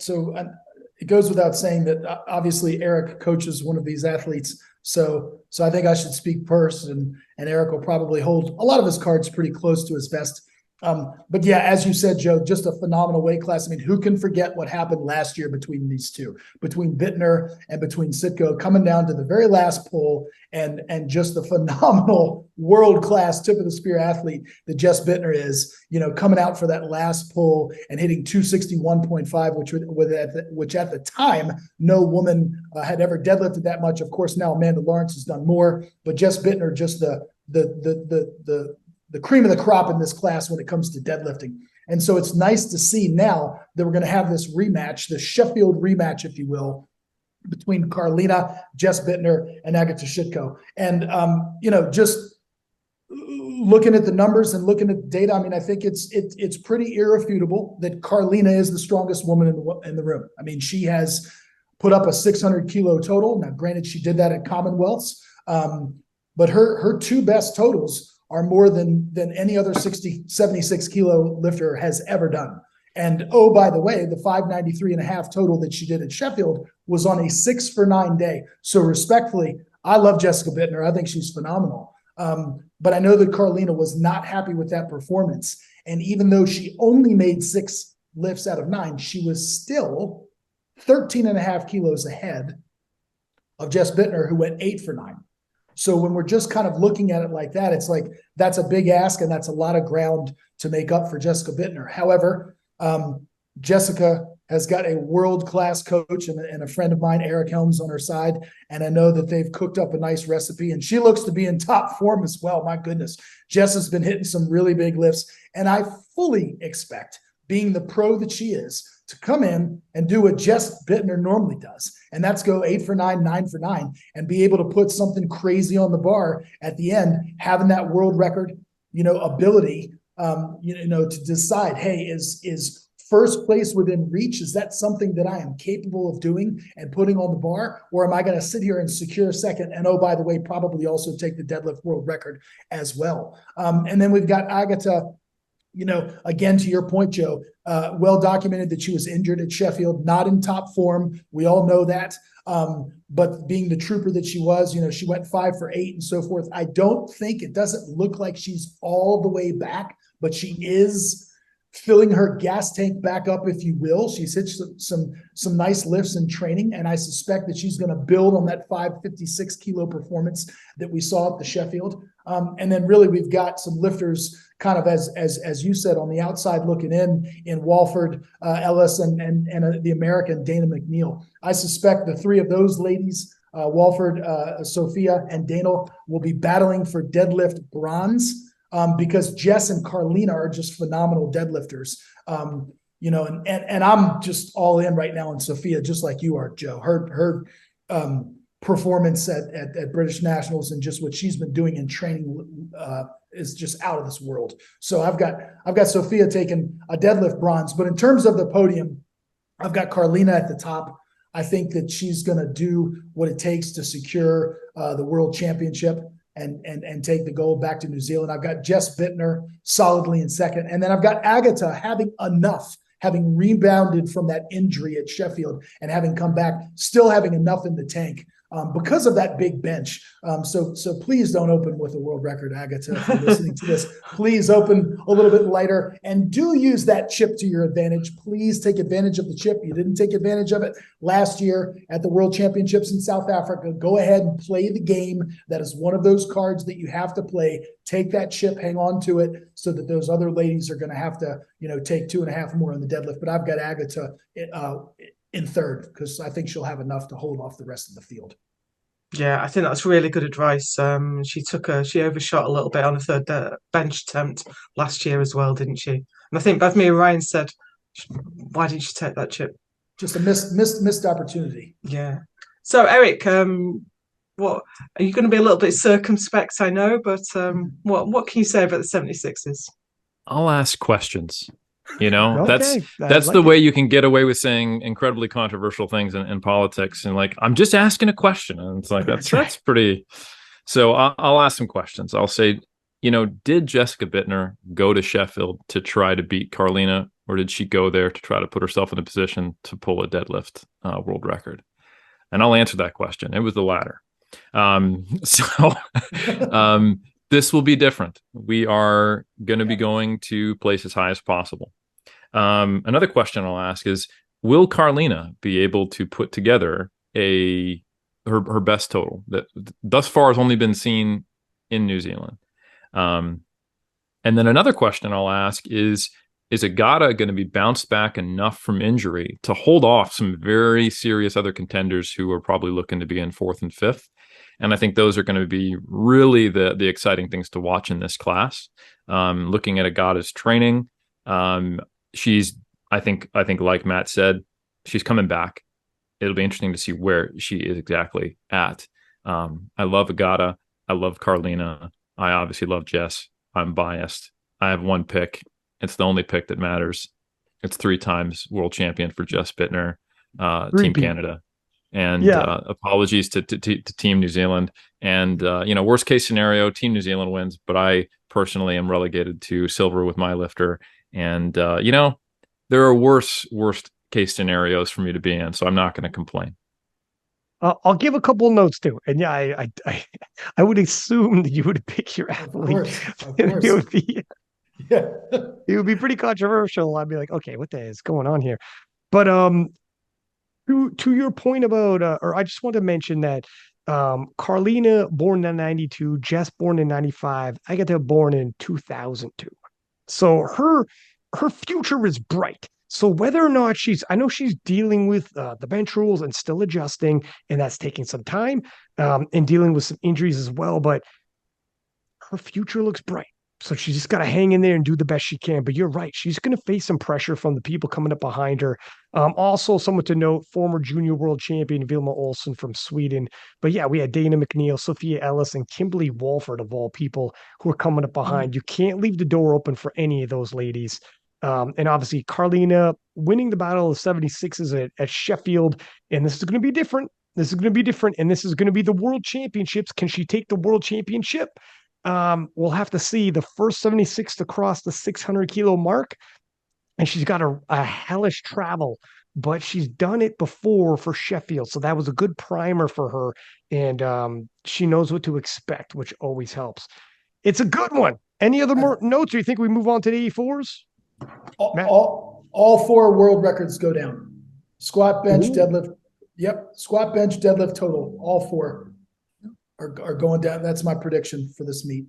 it goes without saying that obviously Eric coaches one of these athletes. So I think I should speak first, and Eric will probably hold a lot of his cards pretty close to his vest. But yeah, as you said, Joe, just a phenomenal weight class. I mean, who can forget what happened last year between these two, between Bittner and between Sitko, coming down to the very last pull, and just the phenomenal world-class tip of the spear athlete that Jess Bittner is, coming out for that last pull and hitting 261.5, which at the time, no woman had ever deadlifted that much. Of course, now Amanda Lawrence has done more, but Jess Bittner, just the cream of the crop in this class when it comes to deadlifting. And so it's nice to see now that we're going to have this rematch, the Sheffield rematch, if you will, between Carlina, Jess Bittner, and Agatha Shitko. And, just looking at the numbers and looking at the data, I mean, I think it's pretty irrefutable that Carlina is the strongest woman in the room. I mean, she has put up a 600 kilo total. Now, granted, she did that at Commonwealths, but her two best totals are more than any other 76 kilo lifter has ever done. And oh, by the way, the 593.5 total that she did at Sheffield was on a 6 for 9 day. So respectfully, I love Jessica Bittner. I think she's phenomenal. But I know that Carlina was not happy with that performance. And even though she only made 6 lifts out of 9, she was still 13.5 kilos ahead of Jess Bittner, who went 8 for 9. So when we're just kind of looking at it like that, it's like that's a big ask, and that's a lot of ground to make up for Jessica Bittner. However, Jessica has got a world-class coach and a friend of mine, Eric Helms, on her side, and I know that they've cooked up a nice recipe, and she looks to be in top form as well. My goodness, Jess has been hitting some really big lifts, and I fully expect, being the pro that she is, to come in and do what Jess Bittner normally does, and that's go 8 for 9, 9 for 9, and be able to put something crazy on the bar at the end, having that world record, ability, to decide, hey, is first place within reach? Is that something that I am capable of doing and putting on the bar, or am I going to sit here and secure second? And oh, by the way, probably also take the deadlift world record as well. And then we've got Agatha again, to your point, Joe, well documented that she was injured at Sheffield, not in top form. We all know that. But being the trooper that she was, she went 5 for 8 and so forth. I don't think, it doesn't look like she's all the way back, but she is filling her gas tank back up, if you will. She's hit some nice lifts in training, and I suspect that she's going to build on that 556 kilo performance that we saw at the Sheffield. And then really we've got some lifters kind of as you said on the outside looking in Walford, Ellis, and the American Dana McNeil. I suspect the three of those ladies, Walford, Sophia, and Dana, will be battling for deadlift bronze. Because Jess and Carlina are just phenomenal deadlifters. And I'm just all in right now on Sophia, just like you are, Joe. Her performance at British Nationals and just what she's been doing in training is just out of this world. So I've got Sophia taking a deadlift bronze, but in terms of the podium, I've got Carlina at the top. I think that she's going to do what it takes to secure the world championship and take the gold back to New Zealand. I've got Jess Bittner solidly in second. And then I've got Agatha having rebounded from that injury at Sheffield and having come back, still having enough in the tank because of that big bench. So please don't open with a world record, Agatha, if you're listening to this. Please open a little bit lighter and do use that chip to your advantage. Please take advantage of the chip. You didn't take advantage of it last year at the World Championships in South Africa. Go ahead and play the game. That is one of those cards that you have to play. Take that chip, hang on to it, so that those other ladies are going to have to, take 2.5 more on the deadlift. But I've got Agatha in third because I think she'll have enough to hold off the rest of the field. Yeah, I think that's really good advice. She overshot a little bit on a third bench attempt last year as well, didn't she? And I think both me and Ryan said, why didn't she take that chip? Just a missed opportunity. Yeah. So Eric, what are you going to be a little bit circumspect? I know, but what can you say about the 76ers? I'll ask questions. Okay, that's the way you can get away with saying incredibly controversial things in politics. And I'm just asking a question, and it's like that's pretty. So I'll ask some questions. I'll say, did Jessica Bittner go to Sheffield to try to beat Carlina, or did she go there to try to put herself in a position to pull a deadlift world record? And I'll answer that question. It was the latter. This will be different. We are going to be going to place as high as possible. Another question I'll ask is, will Carlina be able to put together her best total that thus far has only been seen in New Zealand? And then another question I'll ask is Agata going to be bounced back enough from injury to hold off some very serious other contenders who are probably looking to be in 4th and 5th? And I think those are going to be really the exciting things to watch in this class. Looking at Agata's training, she's I think like Matt said, she's coming back. It'll be interesting to see where she is exactly at. I love Agata. I love Carlina. I obviously love Jess. I'm biased. I have one pick. It's the only pick that matters. It's 3 times world champion for Jess Bittner, Team Canada. And apologies to Team New Zealand. And, worst case scenario, Team New Zealand wins. But I personally am relegated to silver with my lifter. And, there are worst case scenarios for me to be in. So I'm not going to complain. I'll give a couple of notes too. And yeah, I would assume that you would pick your athlete. Of course. It would be pretty controversial. I'd be like, okay, what the hell is going on here? But to your point about, or I just want to mention that Carlina born in 92, Jess born in 95, Agatha born in 2002. So her future is bright. So whether or not I know she's dealing with the bench rules and still adjusting, and that's taking some time, and dealing with some injuries as well, but her future looks bright. So she's just got to hang in there and do the best she can. But you're right. She's going to face some pressure from the people coming up behind her. Also, someone to note, former junior world champion Vilma Olsen from Sweden. But yeah, we had Dana McNeil, Sophia Ellis, and Kimberly Walford, of all people, who are coming up behind. You can't leave the door open for any of those ladies. And obviously, Carlina winning the Battle of 76s at Sheffield. And this is going to be different. And this is going to be the World Championships. Can she take the World Championship? We'll have to see the first 76 to cross the 600 kilo mark. And she's got a hellish travel, but she's done it before for Sheffield. So that was a good primer for her. And she knows what to expect, which always helps. It's a good one. Any other more notes, or you think we move on to the 84s? All four world records go down. Squat, bench, deadlift. Yep. Squat, bench, deadlift total. All four are going down. That's my prediction for this meet.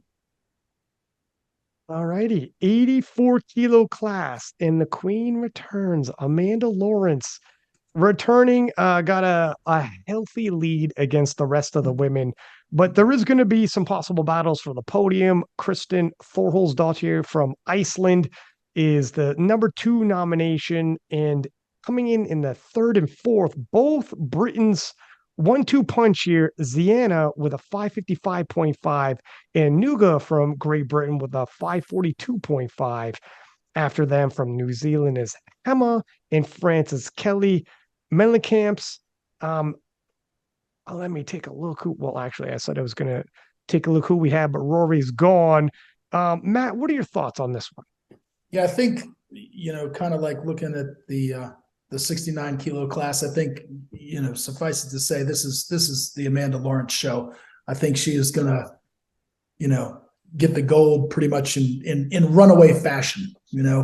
All righty. 84 kilo class. And the queen returns. Amanda Lawrence returning, got a healthy lead against the rest of the women. But there is going to be some possible battles for the podium. Kristen Thorholsdottir from Iceland is the number 2 nomination, and coming in the 3rd and 4th, both Britain's 1-2 punch here. Ziana with a 555.5 and Nuga from Great Britain with a 542.5. After them from New Zealand is Emma and Frances Kelly. Mellencamp's, let me take a look who, well, actually, I said I was going to take a look who we have, but Rory's gone. Matt, what are your thoughts on this one? Yeah, I think, kind of like looking at the 69 kilo class, I think, suffice it to say, this is the Amanda Lawrence show. I think she is going to, get the gold pretty much in runaway fashion.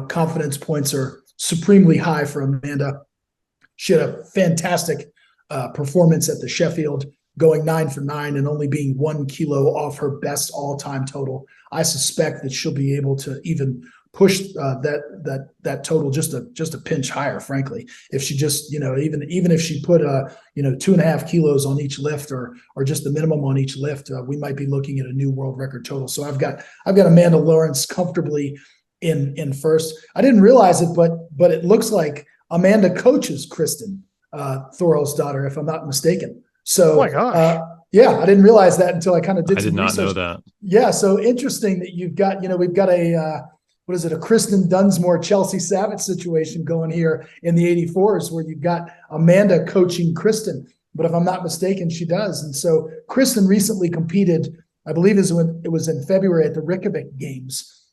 Confidence points are supremely high for Amanda. She had a fantastic performance at the Sheffield, going 9 for 9 and only being 1 kilo off her best all-time total. I suspect that she'll be able to even push that total just a pinch higher, frankly. If she just, even if she put 2.5 kilos on each lift or just the minimum on each lift, we might be looking at a new world record total. So I've got Amanda Lawrence comfortably in first. I didn't realize it, but it looks like Amanda coaches Kristen Thorholsdottir, if I'm not mistaken. So, oh my gosh. yeah, I didn't realize that until I kind of did some research. I did not research. know that. Yeah, so interesting that you've got, we've got a Kristen Dunsmore, Chelsea Savage situation going here in the 84s, where you've got Amanda coaching Kristen. But if I'm not mistaken, she does. And so Kristen recently competed, I believe it was in February at the Reykjavik Games.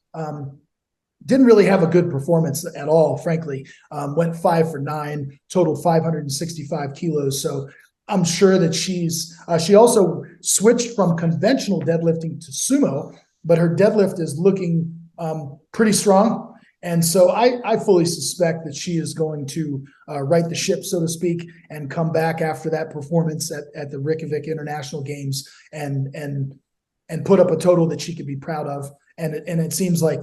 Didn't really have a good performance at all, frankly. Went 5 for 9, totaled 565 kilos. So I'm sure that she also switched from conventional deadlifting to sumo, but her deadlift is looking pretty strong. And so I fully suspect that she is going to right the ship, so to speak, and come back after that performance at the Reykjavik International Games and put up a total that she could be proud of. And it seems like,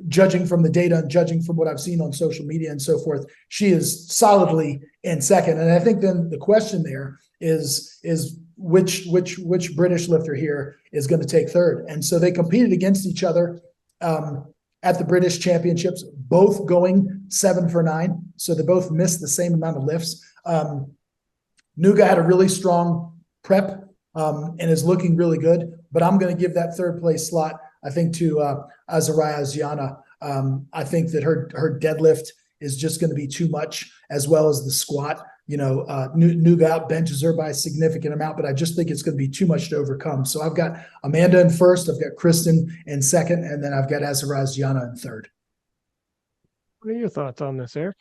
judging from the data and judging from what I've seen on social media and so forth, she is solidly in second. And I think then the question there is which British lifter here is going to take third. And so they competed against each other at the British Championships, both going 7 for 9. So they both missed the same amount of lifts. Nuga had a really strong prep and is looking really good, but I'm going to give that third place slot, I think, to Azariah Ziana. I think that her deadlift is just going to be too much, as well as the squat. Nuga out benches her by a significant amount, but I just think it's going to be too much to overcome. So I've got Amanda in first, I've got Kristen in second, and then I've got Azariah Ziana in third. What are your thoughts on this, Eric?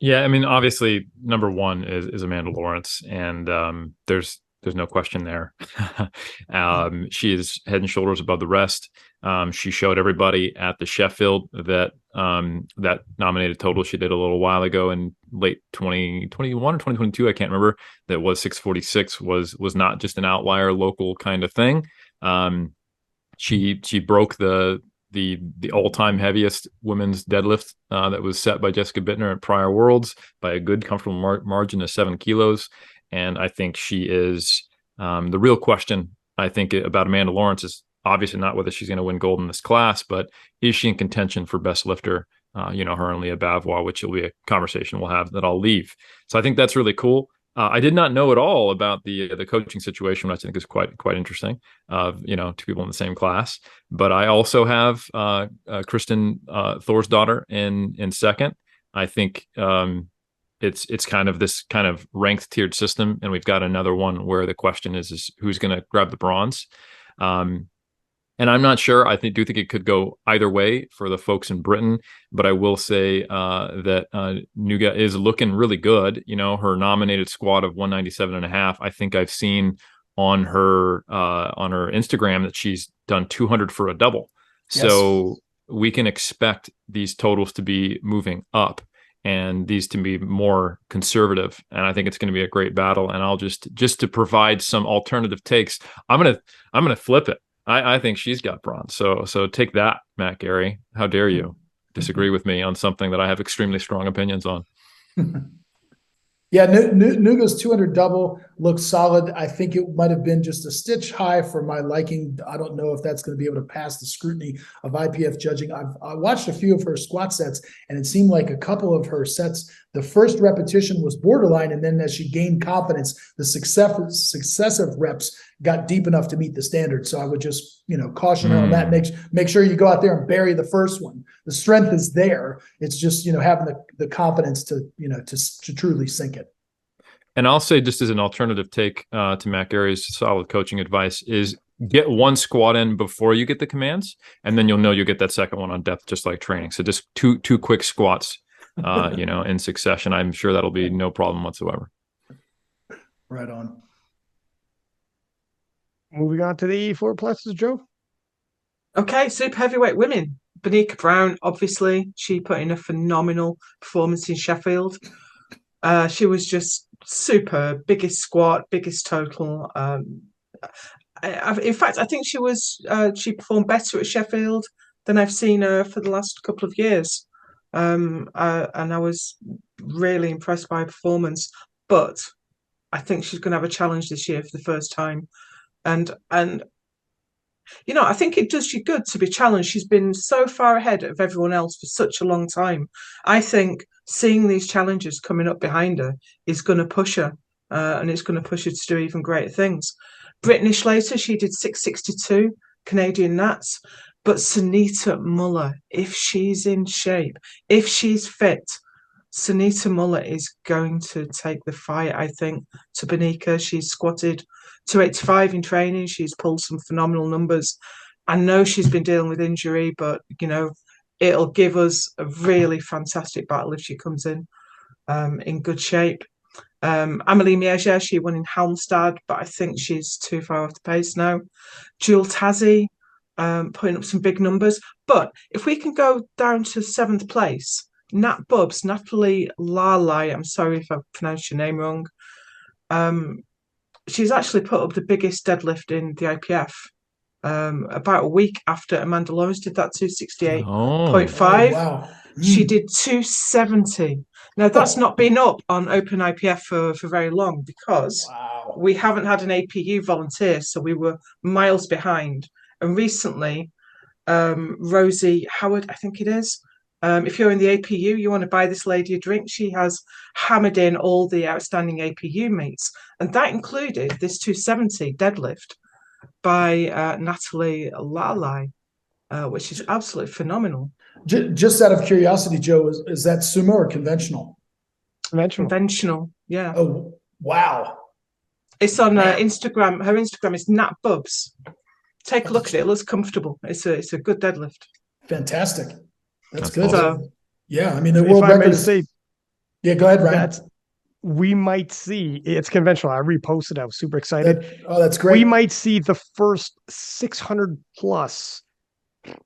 Yeah, I mean, obviously, number one is Amanda Lawrence, and there's no question there. She is head and shoulders above the rest. She showed everybody at the Sheffield that that nominated total she did a little while ago in late 2021 or 2022, I can't remember, that was 646 was not just an outlier local kind of thing. She broke the all-time heaviest women's deadlift that was set by Jessica Bittner at prior Worlds by a good comfortable margin of 7 kilos. And I think she is the real question, I think, about Amanda Lawrence is obviously not whether she's going to win gold in this class, but is she in contention for best lifter, her and Leah Bavois, which will be a conversation we'll have that I'll leave. So I think that's really cool. I did not know at all about the coaching situation, which I think is quite interesting. Two people in the same class, but I also have Kristen Thorsdottir in second. I think it's kind of this kind of ranked tiered system, and we've got another one where the question is who's going to grab the bronze. And I'm not sure. I do think it could go either way for the folks in Britain, but I will say that Nuga is looking really good. You know, her nominated squat of 197.5. I think I've seen on her Instagram that she's done 200 for a double. Yes. So we can expect these totals to be moving up and these to be more conservative. And I think it's going to be a great battle. And I'll just to provide some alternative takes, I'm gonna flip it. I think she's got bronze. So take that, Matt Gary. How dare you disagree with me on something that I have extremely strong opinions on? Yeah, Nuga's 200 double looks solid. I think it might have been just a stitch high for my liking. I don't know if that's going to be able to pass the scrutiny of IPF judging. I watched a few of her squat sets, and it seemed like a couple of her sets, the first repetition was borderline, and then as she gained confidence, the successive reps got deep enough to meet the standard. So I would just, caution her on that. Make sure you go out there and bury the first one. The strength is there. It's just, having the confidence to truly sink it. And I'll say, just as an alternative take to Matt Gary's solid coaching advice, is get one squat in before you get the commands, and then you'll know you'll get that second one on depth, just like training. So just two quick squats, in succession. I'm sure that'll be no problem whatsoever. Right on. Moving on to the 4 pluses, Joe. Okay, super heavyweight women. Bonica Brown, obviously, she put in a phenomenal performance in Sheffield. She was just super, biggest squat, biggest total. In fact, I think she performed better at Sheffield than I've seen her for the last couple of years. And I was really impressed by her performance. But I think she's going to have a challenge this year for the first time. And I think it does you good to be challenged. She's been so far ahead of everyone else for such a long time. I think seeing these challenges coming up behind her is going to push her, and it's going to push her to do even greater things. Brittany Schlatter, she did 662 Canadian Nats, but Sunita Muller, if she's in shape, if she's fit, Sunita Muller is going to take the fight, I think, to Bonica. She's squatted 285 in training. She's pulled some phenomenal numbers. I know she's been dealing with injury, but, it'll give us a really fantastic battle if she comes in good shape. Amelie Mieger, she won in Helms, but I think she's too far off the pace now. Jewel Tazzy, putting up some big numbers. But if we can go down to 7th place, Natalie Lalai, I'm sorry if I've pronounced your name wrong. She's actually put up the biggest deadlift in the IPF about a week after Amanda Lawrence did that 268.5. Oh, wow. She did 270. Now, that's not been up on Open IPF for very long because we haven't had an APU volunteer, so we were miles behind. And recently, Rosie Howard, I think it is, if you're in the APU, you want to buy this lady a drink. She has hammered in all the outstanding APU meets, and that included this 270 deadlift by Natalie Lalai, which is absolutely phenomenal. Just out of curiosity, Joe, is that sumo or conventional? Conventional, yeah. Oh, wow. It's on Instagram. Her Instagram is Nat Bubs. Take a look at it. It looks comfortable. It's a good deadlift. Fantastic. That's good. Awesome. Yeah, I mean, the world record is... Yeah, go ahead, Ryan. We might see, it's conventional. I reposted. I was super excited. That's great. We might see the first 600 plus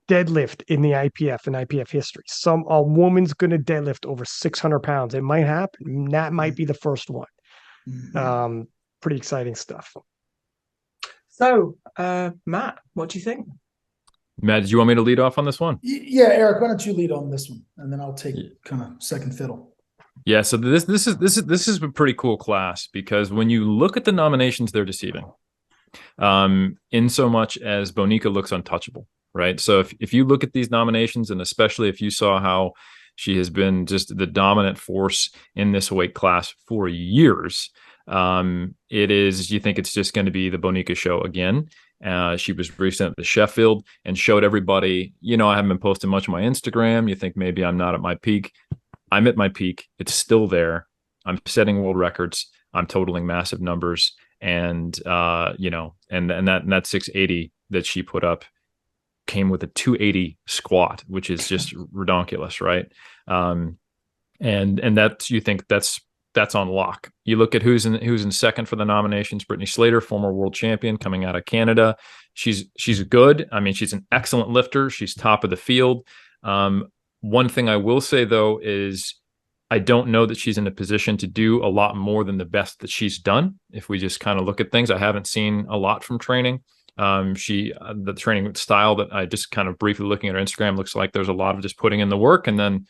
deadlift in the IPF and IPF history. A woman's going to deadlift over 600 pounds. It might happen. That might be the first one. Mm-hmm. Pretty exciting stuff. So, Matt, what do you think? Matt, did you want me to lead off on this one? Yeah, Eric, why don't you lead on this one, and then I'll take kind of second fiddle. Yeah, so this is a pretty cool class because when you look at the nominations, they're deceiving. In so much as Bonica looks untouchable, right? So if you look at these nominations, and especially if you saw how she has been just the dominant force in this weight class for years, you think it's just going to be the Bonica show again. She was recent at the Sheffield and showed everybody, I haven't been posting much on my Instagram. You think maybe I'm not at my peak. I'm at my peak. It's still there. I'm setting world records. I'm totaling massive numbers. And, and that 680 that she put up came with a 280 squat, which is just redonkulous, right? And that you think that's on lock. You look at who's in second for the nominations. Brittany Slater, former world champion coming out of Canada. She's good. I mean, she's an excellent lifter. She's top of the field. One thing I will say though is I don't know that she's in a position to do a lot more than the best that she's done. If we just kind of look at things, I haven't seen a lot from training. The training style that I just kind of briefly looking at her Instagram looks like there's a lot of just putting in the work, and then,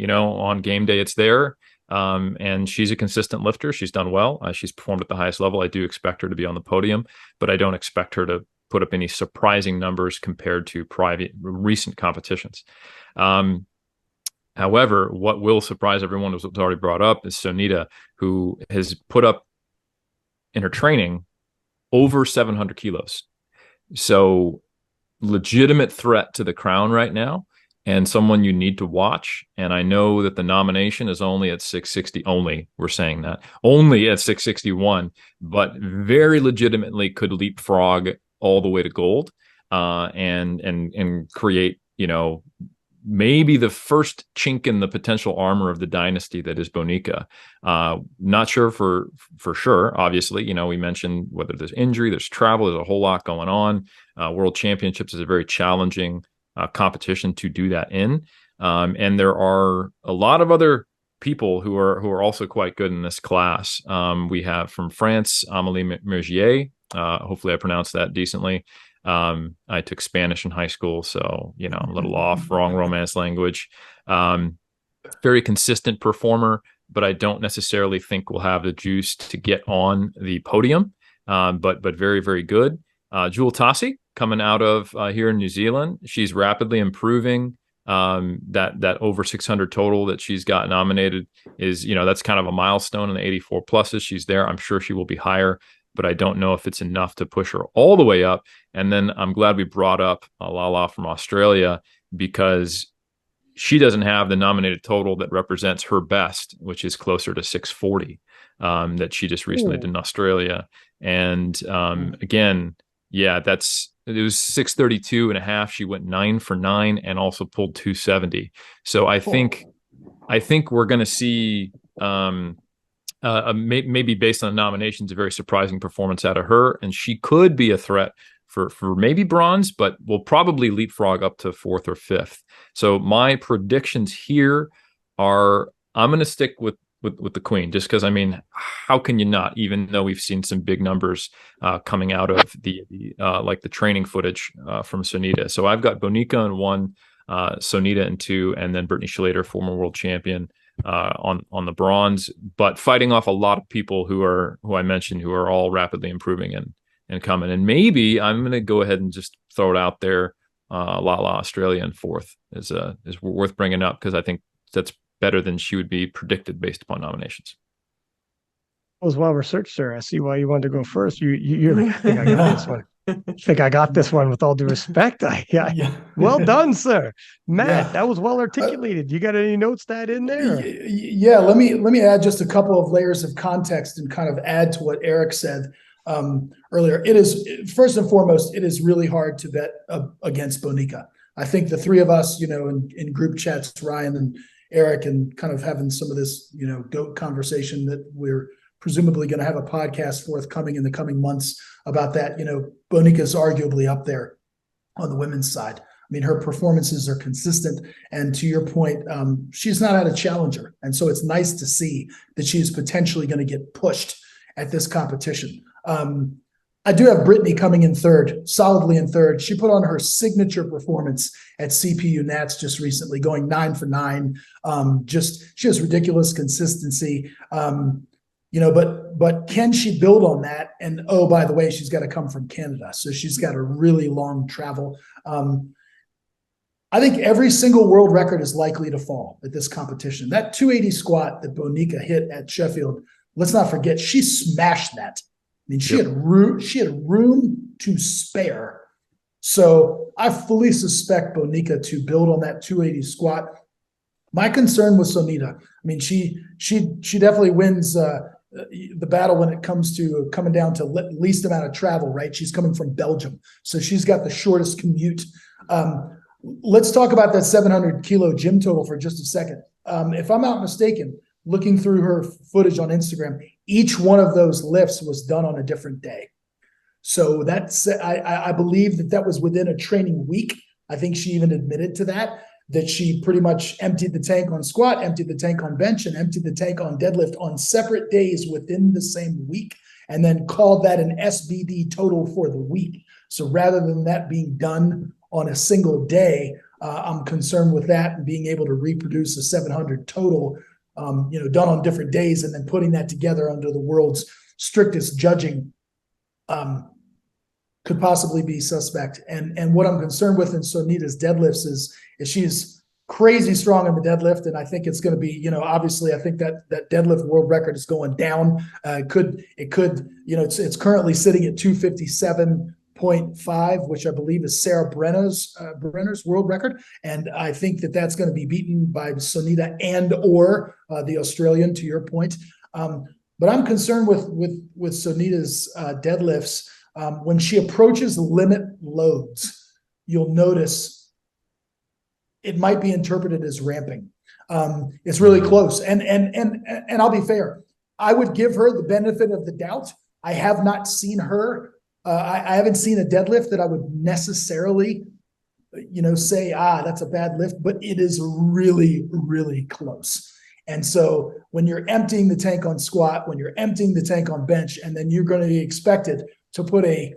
on game day it's there. And she's a consistent lifter. She's done well. She's performed at the highest level. I do expect her to be on the podium, but I don't expect her to put up any surprising numbers compared to recent competitions. However, what will surprise everyone, was what's already brought up, is Sonita, who has put up in her training over 700 kilos. So legitimate threat to the crown right now, and someone you need to watch. And I know that the nomination is only at 660 only. We're saying that only at 661, but very legitimately could leapfrog all the way to gold, and create, maybe the first chink in the potential armor of the dynasty that is Bonica. Not sure for sure. Obviously, we mentioned whether there's injury, there's travel, there's a whole lot going on. World Championships is a very challenging competition to do that in. And there are a lot of other people who are also quite good in this class. We have from France, Amélie Mergier. Hopefully I pronounced that decently. I took Spanish in high school, so a little off, wrong Romance language. Very consistent performer, but I don't necessarily think we'll have the juice to get on the podium. But very, very good. Jewel Tassi coming out of here in New Zealand. She's rapidly improving. That over 600 total that she's got nominated is, that's kind of a milestone in the 84 pluses. She's there. I'm sure she will be higher, but I don't know if it's enough to push her all the way up. And then I'm glad we brought up Lala from Australia, because she doesn't have the nominated total that represents her best, which is closer to 640, that she just recently did in Australia. And again, yeah, it was 632 and a half. She went 9 for 9 and also pulled 270. So I think we're going to see, maybe based on the nominations, a very surprising performance out of her, and she could be a threat for maybe bronze, but will probably leapfrog up to 4th or 5th. So my predictions here are, I'm going to stick with the queen, just because, how can you not, even though we've seen some big numbers coming out of the training footage from Sonita. So I've got Bonica in 1, Sonita in 2, and then Brittany Schlater, former world champion, on the bronze, but fighting off a lot of people who I mentioned, who are all rapidly improving and coming. And maybe I'm going to go ahead and just throw it out there. Lala Australia in 4th is worth bringing up, because I think that's better than she would be predicted based upon nominations. It was well researched, sir. I see why you wanted to go first. You're like, I think I got this one. I think I got this one, with all due respect. Yeah. Well done, sir. Matt, that was well articulated. You got any notes to add in there? Yeah, let me add just a couple of layers of context and kind of add to what Eric said earlier. It is, first and foremost, it is really hard to bet against Bonica. I think the three of us, in group chats, Ryan and Eric, and kind of having some of this, GOAT conversation that we're presumably going to have a podcast forthcoming in the coming months about that. Bonica is arguably up there on the women's side. Her performances are consistent. And to your point, she's not had a challenger. And so it's nice to see that she's potentially going to get pushed at this competition. I do have Brittany coming in 3rd, solidly in 3rd. She put on her signature performance at CPU Nats just recently, going 9 for 9. She has ridiculous consistency. But can she build on that? And by the way, she's got to come from Canada, so she's got a really long travel. I think every single world record is likely to fall at this competition. That 280 squat that Bonica hit at Sheffield, let's not forget, she smashed that. She had room to spare. So I fully suspect Bonica to build on that 280 squat. My concern with Sonita, she definitely wins the battle when it comes to coming down to least amount of travel, right? She's coming from Belgium, so she's got the shortest commute. Let's talk about that 700 kilo gym total for just a second. If I'm not mistaken, looking through her footage on Instagram, each one of those lifts was done on a different day. So that's, I believe that was within a training week. I think she even admitted to that she pretty much emptied the tank on squat, emptied the tank on bench, and emptied the tank on deadlift on separate days within the same week, and then called that an SBD total for the week. So rather than that being done on a single day, I'm concerned with that and being able to reproduce a 700 total, done on different days, and then putting that together under the world's strictest judging could possibly be suspect. And what I'm concerned with in Sonita's deadlifts is she's crazy strong in the deadlift, and I think it's going to be, obviously I think that deadlift world record is going down. It could, it's currently sitting at 257.5, which I believe is Sarah Brenner's world record, and I think that's going to be beaten by Sonita and or the Australian, to your point. But I'm concerned with Sonita's deadlifts. When she approaches limit loads, you'll notice it might be interpreted as ramping. It's really close. And I'll be fair. I would give her the benefit of the doubt. I have not seen her. I haven't seen a deadlift that I would necessarily, say, that's a bad lift, but it is really, really close. And so when you're emptying the tank on squat, when you're emptying the tank on bench, and then you're going to be expected to put a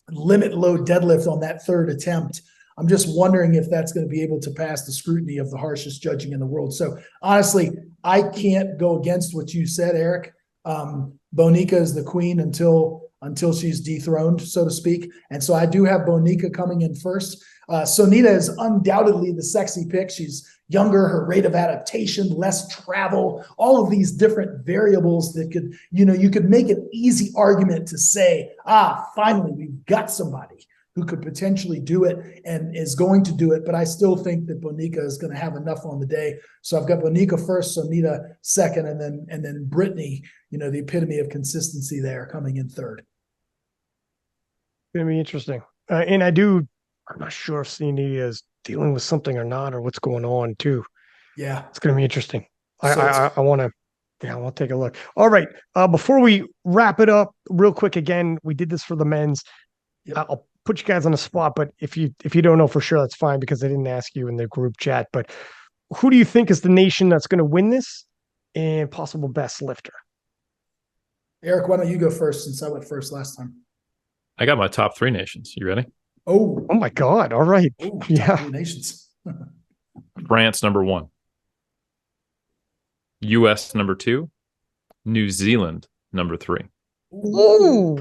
limit load deadlift on that third attempt, I'm just wondering if that's going to be able to pass the scrutiny of the harshest judging in the world. So honestly, I can't go against what you said, Eric. Bonica is the queen until she's dethroned, so to speak. And so I do have Bonica coming in first. Sonita is undoubtedly the sexy pick. She's younger, her rate of adaptation, less travel, all of these different variables that could, you could make an easy argument to say, finally, we've got somebody who could potentially do it and is going to do it. But I still think that Bonica is going to have enough on the day. So I've got Bonica first, Sonita second, and then Brittany, the epitome of consistency there, coming in third. It's going to be interesting. And I'm not sure if Sonita is dealing with something or not, or what's going on too. Yeah. It's going to be interesting. I want to take a look. All right. Before we wrap it up real quick, again, we did this for the men's. Yep. I'll put you guys on the spot, but if you don't know for sure, that's fine, because I didn't ask you in the group chat. But who do you think is the nation that's going to win this and possible best lifter? Eric, why don't you go first, since I went first last time? I got my top three nations. You ready? Oh my God. All right. Top three nations. France, number 1. US, number 2. New Zealand, number 3. Oh,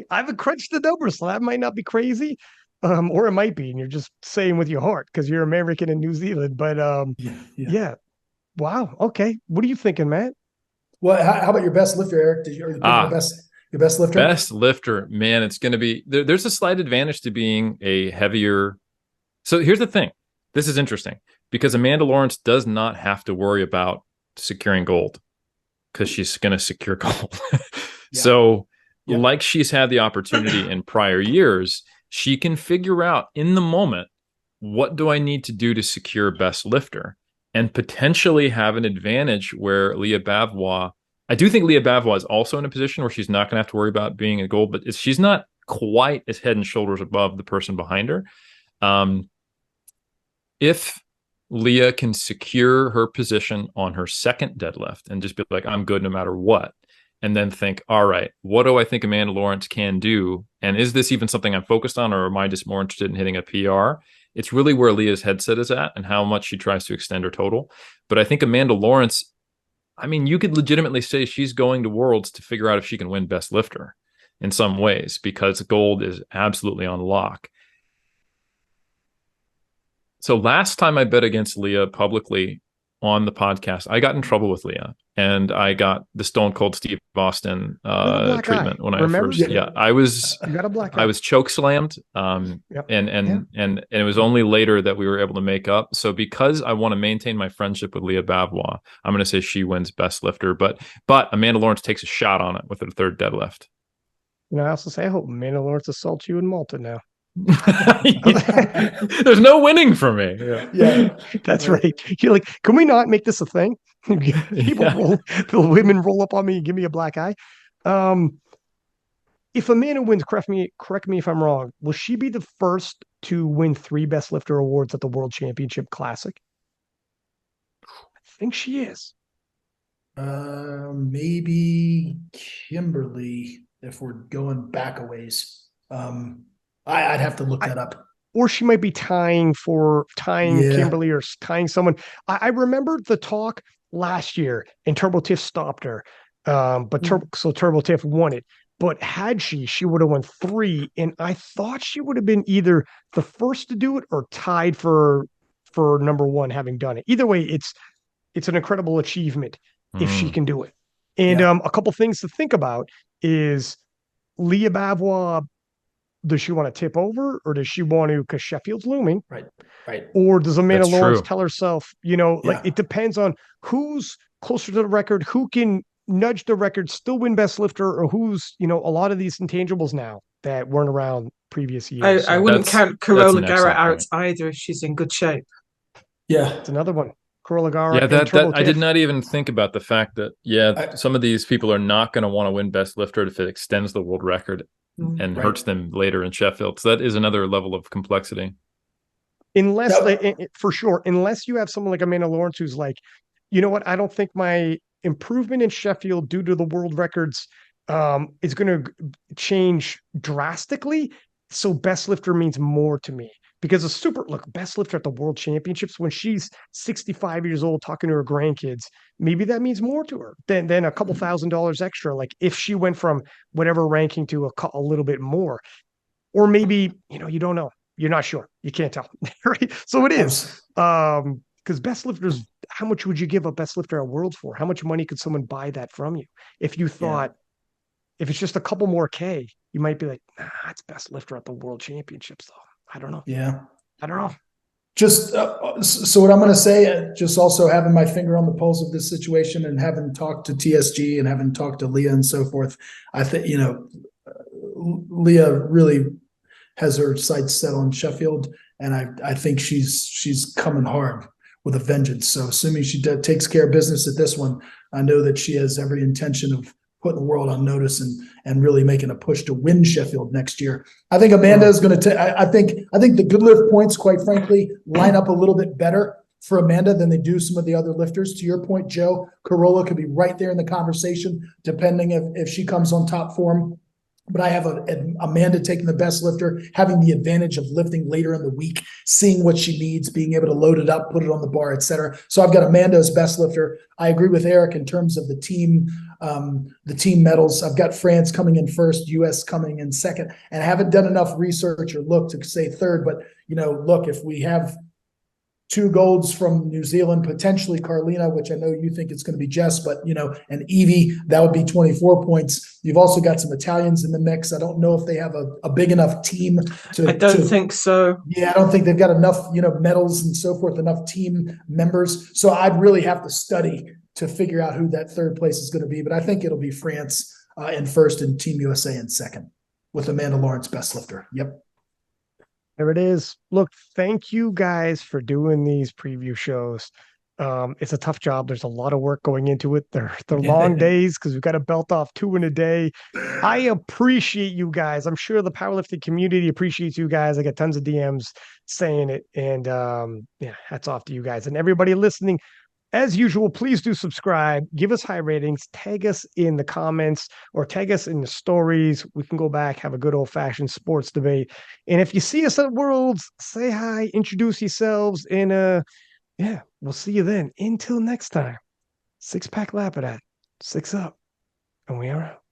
I haven't crunched the numbers, so that might not be crazy. Or it might be, and you're just saying with your heart because you're American in New Zealand. But yeah. Wow. Okay. What are you thinking, Matt? Well, how about your best lifter, Eric? Your best lifter? Best lifter, man, it's going to be there's a slight advantage to being a heavier. So here's the thing. This is interesting because Amanda Lawrence does not have to worry about securing gold because she's going to secure gold. So like she's had the opportunity in prior years, she can figure out in the moment, what do I need to do to secure best lifter, and potentially have an advantage where Leah Bavois, I do think Leah Bavois is also in a position where she's not going to have to worry about being a gold, but she's not quite as head and shoulders above the person behind her. If Leah can secure her position on her second deadlift and just be like, I'm good no matter what, and then think, all right, what do I think Amanda Lawrence can do? And is this even something I'm focused on, or am I just more interested in hitting a PR? It's really where Leah's headset is at and how much she tries to extend her total. But I think Amanda Lawrence, I mean, you could legitimately say she's going to Worlds to figure out if she can win best lifter in some ways, because gold is absolutely on lock. So last time I bet against Leah publicly on the podcast, I got in trouble with Leah, and I got the Stone Cold Steve Austin treatment when I first. Yeah, I was. You got a black eye. I was choke slammed. And it was only later that we were able to make up. So because I want to maintain my friendship with Leah Bavois, I'm going to say she wins best lifter. But Amanda Lawrence takes a shot on it with her third deadlift. And I also say, I hope Amanda Lawrence assaults you in Malta now. There's no winning for me. Yeah, that's right. You're like, can we not make this a thing? The women roll up on me and give me a black eye. If Amanda wins, correct me if I'm wrong, will she be the first to win 3 best lifter awards at the World Championship Classic? I think she is. Maybe Kimberly, if we're going back a ways. I'd have to look that up. Or she might be tying Kimberly or tying someone. I remember the talk last year, and Turbo Tiff stopped her. So Turbo Tiff won it. But had she would have won 3, and I thought she would have been either the first to do it or tied for number 1 having done it. Either way, it's an incredible achievement if she can do it. And a couple things to think about is Leah Bavois. Does she want to tip over, or does she want to, because Sheffield's looming? Right. Or does Amanda Lawrence tell herself, like it depends on who's closer to the record, who can nudge the record, still win best lifter, or who's, a lot of these intangibles now that weren't around previous years. I wouldn't count Carola Garrett out either if she's in good shape. Yeah. It's another one. Carola Garrett. Yeah, I did not even think about the fact that, some of these people are not going to want to win best lifter if it extends the world record and hurts them later in Sheffield. So that is another level of complexity. Unless you have someone like Amanda Lawrence who's like, you know what, I don't think my improvement in Sheffield due to the world records is going to change drastically. So best lifter means more to me. Because best lifter at the World Championships, when she's 65 years old talking to her grandkids, maybe that means more to her than a couple $1,000s extra. Like if she went from whatever ranking to a little bit more, or maybe, you don't know. You're not sure. You can't tell. Right. So it is. Because best lifters, how much would you give a best lifter at Worlds for? How much money could someone buy that from you? If you thought, if it's just a couple more K, you might be like, nah, it's best lifter at the World Championships though. I don't know. Yeah. I don't know. Just so what I'm going to say, just also having my finger on the pulse of this situation and having talked to TSG and having talked to Leah and so forth, I think, Leah really has her sights set on Sheffield. And I think she's coming hard with a vengeance. So assuming she takes care of business at this one, I know that she has every intention of putting the world on notice and really making a push to win Sheffield next year. I think Amanda is going to I think the good lift points, quite frankly, line up a little bit better for Amanda than they do some of the other lifters. To your point, Joe, Carola could be right there in the conversation, depending if she comes on top form. But I have Amanda taking the best lifter, having the advantage of lifting later in the week, seeing what she needs, being able to load it up, put it on the bar, etc. So I've got Amanda as best lifter. I agree with Eric in terms of the team medals. I've got France coming in first, US coming in second, and I haven't done enough research or look to say third. But look, if we have 2 golds from New Zealand, potentially Carlina, which I know you think it's going to be Jess, but and Evie, that would be 24 points. You've also got some Italians in the mix. I don't know if they have a big enough team to. I don't think so. Yeah, I don't think they've got enough, medals and so forth, enough team members. So I'd really have to study to figure out who that third place is going to be. But I think it'll be France in first and Team USA in second, with Amanda Lawrence best lifter. Yep. There it is. Look, thank you guys for doing these preview shows. It's a tough job. There's a lot of work going into it. They're long days because we've got to belt off 2 in a day. I appreciate you guys. I'm sure the powerlifting community appreciates you guys. I get tons of DMs saying it. And hats off to you guys. And everybody listening, as usual, please do subscribe, give us high ratings, tag us in the comments or tag us in the stories. We can go back, have a good old-fashioned sports debate. And if you see us at Worlds, say hi, introduce yourselves, and we'll see you then. Until next time, 6-pack Lapadat, 6 up, and we are out.